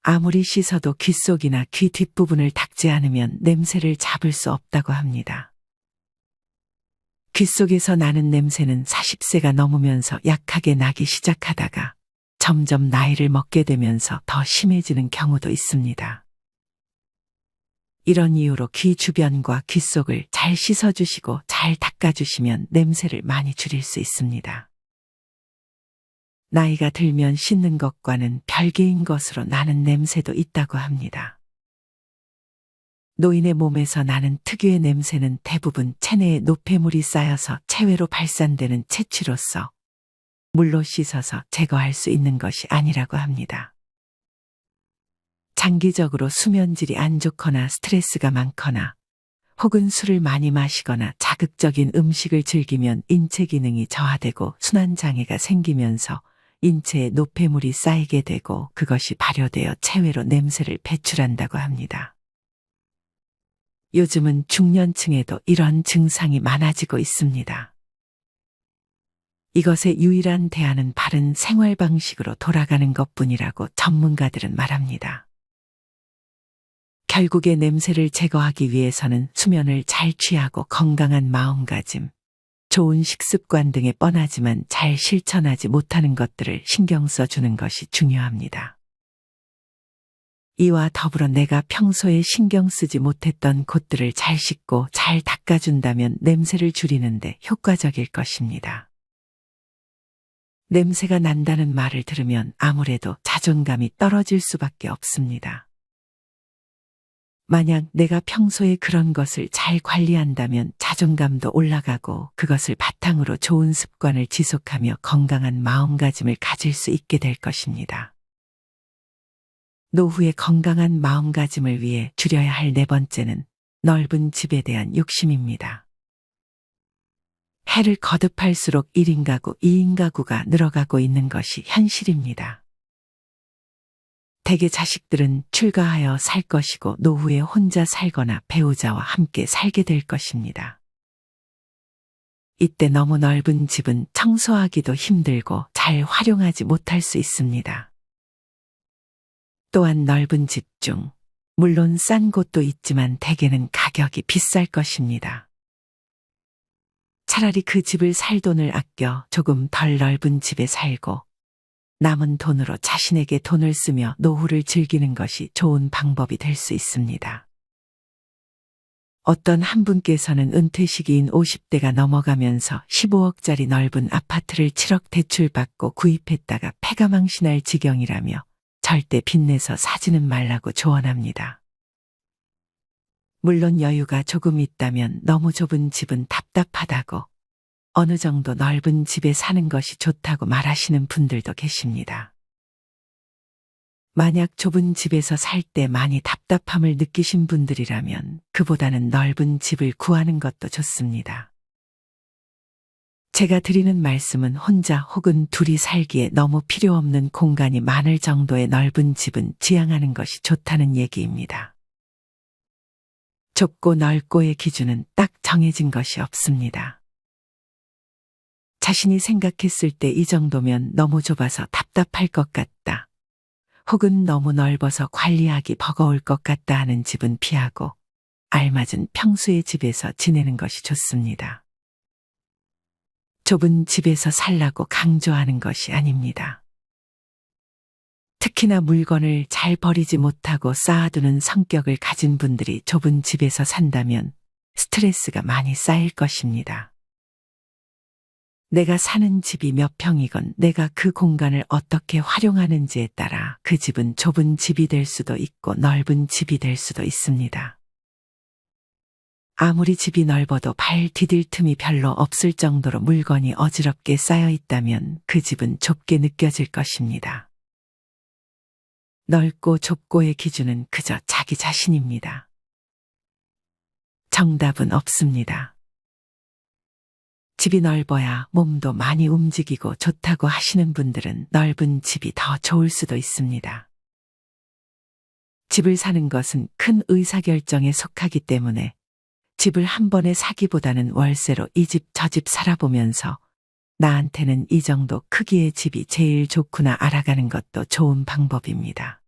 Speaker 2: 아무리 씻어도 귀 속이나 귀 뒷부분을 닦지 않으면 냄새를 잡을 수 없다고 합니다. 귀 속에서 나는 냄새는 40세가 넘으면서 약하게 나기 시작하다가 점점 나이를 먹게 되면서 더 심해지는 경우도 있습니다. 이런 이유로 귀 주변과 귀 속을 잘 씻어주시고 잘 닦아주시면 냄새를 많이 줄일 수 있습니다. 나이가 들면 씻는 것과는 별개인 것으로 나는 냄새도 있다고 합니다. 노인의 몸에서 나는 특유의 냄새는 대부분 체내에 노폐물이 쌓여서 체외로 발산되는 채취로서 물로 씻어서 제거할 수 있는 것이 아니라고 합니다. 장기적으로 수면질이 안 좋거나 스트레스가 많거나 혹은 술을 많이 마시거나 자극적인 음식을 즐기면 인체 기능이 저하되고 순환장애가 생기면서 인체에 노폐물이 쌓이게 되고 그것이 발효되어 체외로 냄새를 배출한다고 합니다. 요즘은 중년층에도 이런 증상이 많아지고 있습니다. 이것의 유일한 대안은 바른 생활 방식으로 돌아가는 것뿐이라고 전문가들은 말합니다. 결국에 냄새를 제거하기 위해서는 수면을 잘 취하고 건강한 마음가짐, 좋은 식습관 등에 뻔하지만 잘 실천하지 못하는 것들을 신경 써주는 것이 중요합니다. 이와 더불어 내가 평소에 신경 쓰지 못했던 곳들을 잘 씻고 잘 닦아준다면 냄새를 줄이는데 효과적일 것입니다. 냄새가 난다는 말을 들으면 아무래도 자존감이 떨어질 수밖에 없습니다. 만약 내가 평소에 그런 것을 잘 관리한다면 자존감도 올라가고 그것을 바탕으로 좋은 습관을 지속하며 건강한 마음가짐을 가질 수 있게 될 것입니다. 노후의 건강한 마음가짐을 위해 줄여야 할 네 번째는 넓은 집에 대한 욕심입니다. 해를 거듭할수록 1인 가구, 2인 가구가 늘어가고 있는 것이 현실입니다. 대개 자식들은 출가하여 살 것이고 노후에 혼자 살거나 배우자와 함께 살게 될 것입니다. 이때 너무 넓은 집은 청소하기도 힘들고 잘 활용하지 못할 수 있습니다. 또한 넓은 집 중 물론 싼 곳도 있지만 대개는 가격이 비쌀 것입니다. 차라리 그 집을 살 돈을 아껴 조금 덜 넓은 집에 살고 남은 돈으로 자신에게 돈을 쓰며 노후를 즐기는 것이 좋은 방법이 될 수 있습니다. 어떤 한 분께서는 은퇴 시기인 50대가 넘어가면서 15억짜리 넓은 아파트를 7억 대출받고 구입했다가 패가망신할 지경이라며 절대 빚내서 사지는 말라고 조언합니다. 물론 여유가 조금 있다면 너무 좁은 집은 답답하다고 어느 정도 넓은 집에 사는 것이 좋다고 말하시는 분들도 계십니다. 만약 좁은 집에서 살 때 많이 답답함을 느끼신 분들이라면 그보다는 넓은 집을 구하는 것도 좋습니다. 제가 드리는 말씀은 혼자 혹은 둘이 살기에 너무 필요 없는 공간이 많을 정도의 넓은 집은 지향하는 것이 좋다는 얘기입니다. 좁고 넓고의 기준은 딱 정해진 것이 없습니다. 자신이 생각했을 때 이 정도면 너무 좁아서 답답할 것 같다. 혹은 너무 넓어서 관리하기 버거울 것 같다 하는 집은 피하고 알맞은 평수의 집에서 지내는 것이 좋습니다. 좁은 집에서 살라고 강조하는 것이 아닙니다. 특히나 물건을 잘 버리지 못하고 쌓아두는 성격을 가진 분들이 좁은 집에서 산다면 스트레스가 많이 쌓일 것입니다. 내가 사는 집이 몇 평이건 내가 그 공간을 어떻게 활용하는지에 따라 그 집은 좁은 집이 될 수도 있고 넓은 집이 될 수도 있습니다. 아무리 집이 넓어도 발 디딜 틈이 별로 없을 정도로 물건이 어지럽게 쌓여 있다면 그 집은 좁게 느껴질 것입니다. 넓고 좁고의 기준은 그저 자기 자신입니다. 정답은 없습니다. 집이 넓어야 몸도 많이 움직이고 좋다고 하시는 분들은 넓은 집이 더 좋을 수도 있습니다. 집을 사는 것은 큰 의사결정에 속하기 때문에 집을 한 번에 사기보다는 월세로 이 집 저 집 살아보면서 나한테는 이 정도 크기의 집이 제일 좋구나 알아가는 것도 좋은 방법입니다.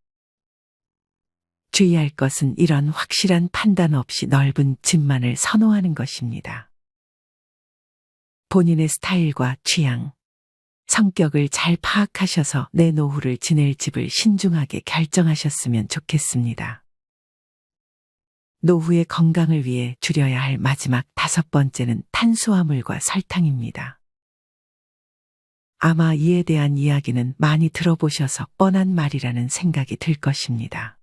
Speaker 2: 주의할 것은 이런 확실한 판단 없이 넓은 집만을 선호하는 것입니다. 본인의 스타일과 취향, 성격을 잘 파악하셔서 내 노후를 지낼 집을 신중하게 결정하셨으면 좋겠습니다. 노후의 건강을 위해 줄여야 할 마지막 5번째는 탄수화물과 설탕입니다. 아마 이에 대한 이야기는 많이 들어보셔서 뻔한 말이라는 생각이 들 것입니다.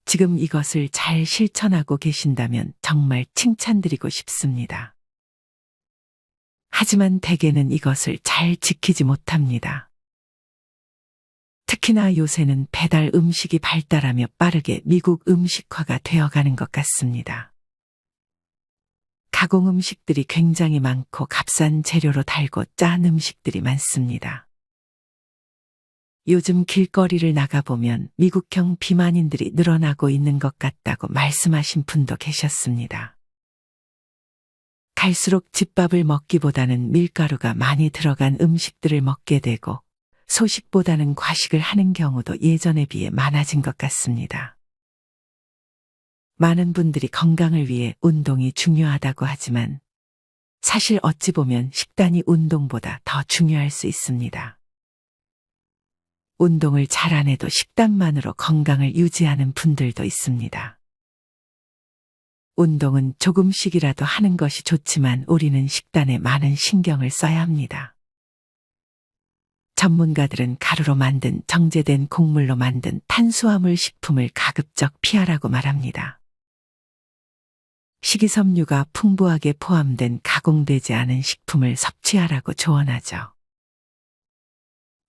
Speaker 2: 지금 이것을 잘 실천하고 계신다면 정말 칭찬드리고 싶습니다. 하지만 대개는 이것을 잘 지키지 못합니다. 특히나 요새는 배달 음식이 발달하며 빠르게 미국 음식화가 되어가는 것 같습니다. 가공 음식들이 굉장히 많고 값싼 재료로 달고 짠 음식들이 많습니다. 요즘 길거리를 나가보면 미국형 비만인들이 늘어나고 있는 것 같다고 말씀하신 분도 계셨습니다. 갈수록 집밥을 먹기보다는 밀가루가 많이 들어간 음식들을 먹게 되고 소식보다는 과식을 하는 경우도 예전에 비해 많아진 것 같습니다. 많은 분들이 건강을 위해 운동이 중요하다고 하지만 사실 어찌 보면 식단이 운동보다 더 중요할 수 있습니다. 운동을 잘 안 해도 식단만으로 건강을 유지하는 분들도 있습니다. 운동은 조금씩이라도 하는 것이 좋지만 우리는 식단에 많은 신경을 써야 합니다. 전문가들은 가루로 만든 정제된 곡물로 만든 탄수화물 식품을 가급적 피하라고 말합니다. 식이섬유가 풍부하게 포함된 가공되지 않은 식품을 섭취하라고 조언하죠.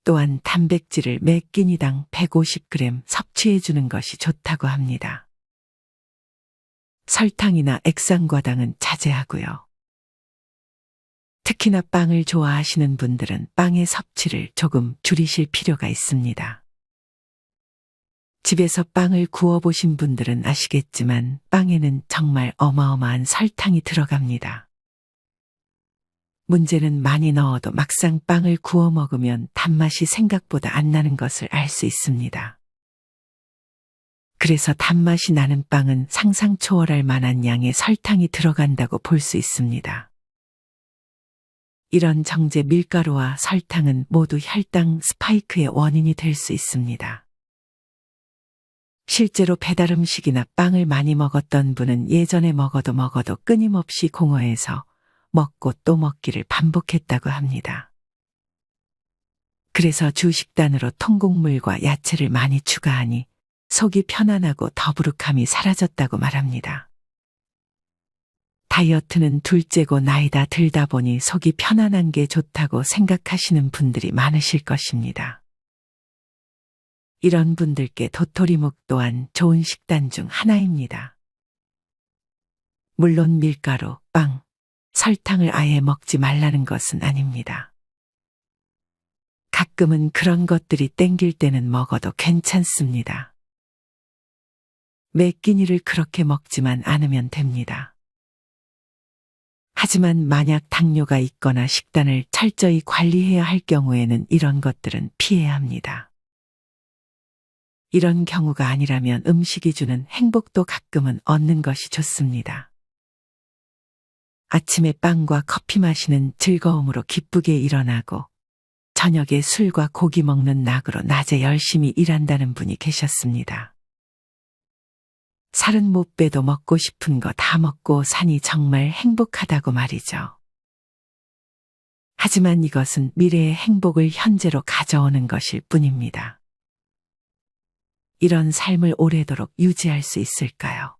Speaker 2: 또한 단백질을 매 끼니당 150g 섭취해주는 것이 좋다고 합니다. 설탕이나 액상과당은 자제하고요. 특히나 빵을 좋아하시는 분들은 빵의 섭취를 조금 줄이실 필요가 있습니다. 집에서 빵을 구워보신 분들은 아시겠지만 빵에는 정말 어마어마한 설탕이 들어갑니다. 문제는 많이 넣어도 막상 빵을 구워 먹으면 단맛이 생각보다 안 나는 것을 알 수 있습니다. 그래서 단맛이 나는 빵은 상상 초월할 만한 양의 설탕이 들어간다고 볼 수 있습니다. 이런 정제 밀가루와 설탕은 모두 혈당 스파이크의 원인이 될 수 있습니다. 실제로 배달 음식이나 빵을 많이 먹었던 분은 예전에 먹어도 끊임없이 공허해서 먹고 또 먹기를 반복했다고 합니다. 그래서 주 식단으로 통곡물과 야채를 많이 추가하니 속이 편안하고 더부룩함이 사라졌다고 말합니다. 다이어트는 둘째고 나이다 들다 보니 속이 편안한 게 좋다고 생각하시는 분들이 많으실 것입니다. 이런 분들께 도토리묵 또한 좋은 식단 중 하나입니다. 물론 밀가루, 빵, 설탕을 아예 먹지 말라는 것은 아닙니다. 가끔은 그런 것들이 땡길 때는 먹어도 괜찮습니다. 매 끼니를 그렇게 먹지만 않으면 됩니다. 하지만 만약 당뇨가 있거나 식단을 철저히 관리해야 할 경우에는 이런 것들은 피해야 합니다. 이런 경우가 아니라면 음식이 주는 행복도 가끔은 얻는 것이 좋습니다. 아침에 빵과 커피 마시는 즐거움으로 기쁘게 일어나고 저녁에 술과 고기 먹는 낙으로 낮에 열심히 일한다는 분이 계셨습니다. 살은 못 빼도 먹고 싶은 거 다 먹고 사니 정말 행복하다고 말이죠. 하지만 이것은 미래의 행복을 현재로 가져오는 것일 뿐입니다. 이런 삶을 오래도록 유지할 수 있을까요?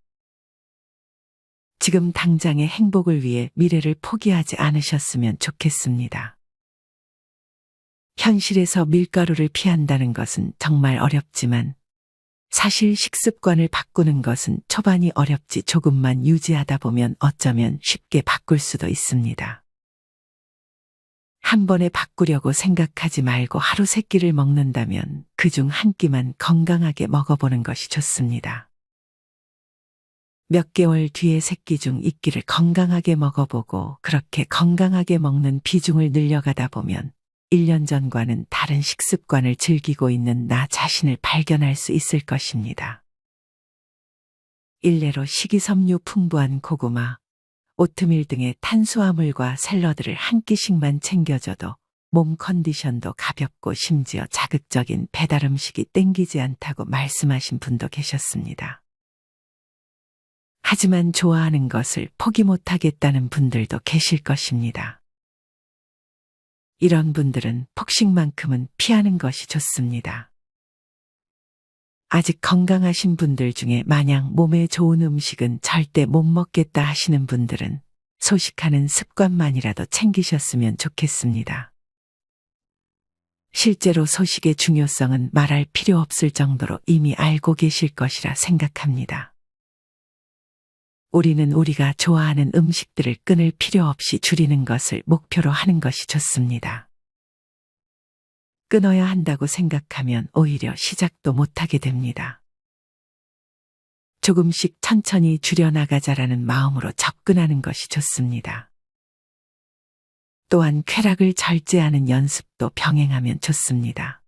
Speaker 2: 지금 당장의 행복을 위해 미래를 포기하지 않으셨으면 좋겠습니다. 현실에서 밀가루를 피한다는 것은 정말 어렵지만 사실 식습관을 바꾸는 것은 초반이 어렵지 조금만 유지하다 보면 어쩌면 쉽게 바꿀 수도 있습니다. 한 번에 바꾸려고 생각하지 말고 하루 세 끼를 먹는다면 그중 한 끼만 건강하게 먹어보는 것이 좋습니다. 몇 개월 뒤에 세 끼 중 2끼를 건강하게 먹어보고 그렇게 건강하게 먹는 비중을 늘려가다 보면 1년 전과는 다른 식습관을 즐기고 있는 나 자신을 발견할 수 있을 것입니다. 일례로 식이섬유 풍부한 고구마, 오트밀 등의 탄수화물과 샐러드를 한 끼씩만 챙겨줘도 몸 컨디션도 가볍고 심지어 자극적인 배달 음식이 땡기지 않다고 말씀하신 분도 계셨습니다. 하지만 좋아하는 것을 포기 못하겠다는 분들도 계실 것입니다. 이런 분들은 폭식만큼은 피하는 것이 좋습니다. 아직 건강하신 분들 중에 마냥 몸에 좋은 음식은 절대 못 먹겠다 하시는 분들은 소식하는 습관만이라도 챙기셨으면 좋겠습니다. 실제로 소식의 중요성은 말할 필요 없을 정도로 이미 알고 계실 것이라 생각합니다. 우리는 우리가 좋아하는 음식들을 끊을 필요 없이 줄이는 것을 목표로 하는 것이 좋습니다. 끊어야 한다고 생각하면 오히려 시작도 못하게 됩니다. 조금씩 천천히 줄여나가자라는 마음으로 접근하는 것이 좋습니다. 또한 쾌락을 절제하는 연습도 병행하면 좋습니다.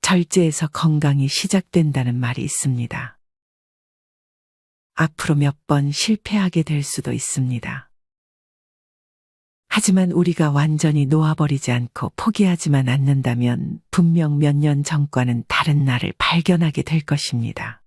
Speaker 2: 절제에서 건강이 시작된다는 말이 있습니다. 앞으로 몇 번 실패하게 될 수도 있습니다. 하지만 우리가 완전히 놓아버리지 않고 포기하지만 않는다면 분명 몇 년 전과는 다른 나를 발견하게 될 것입니다.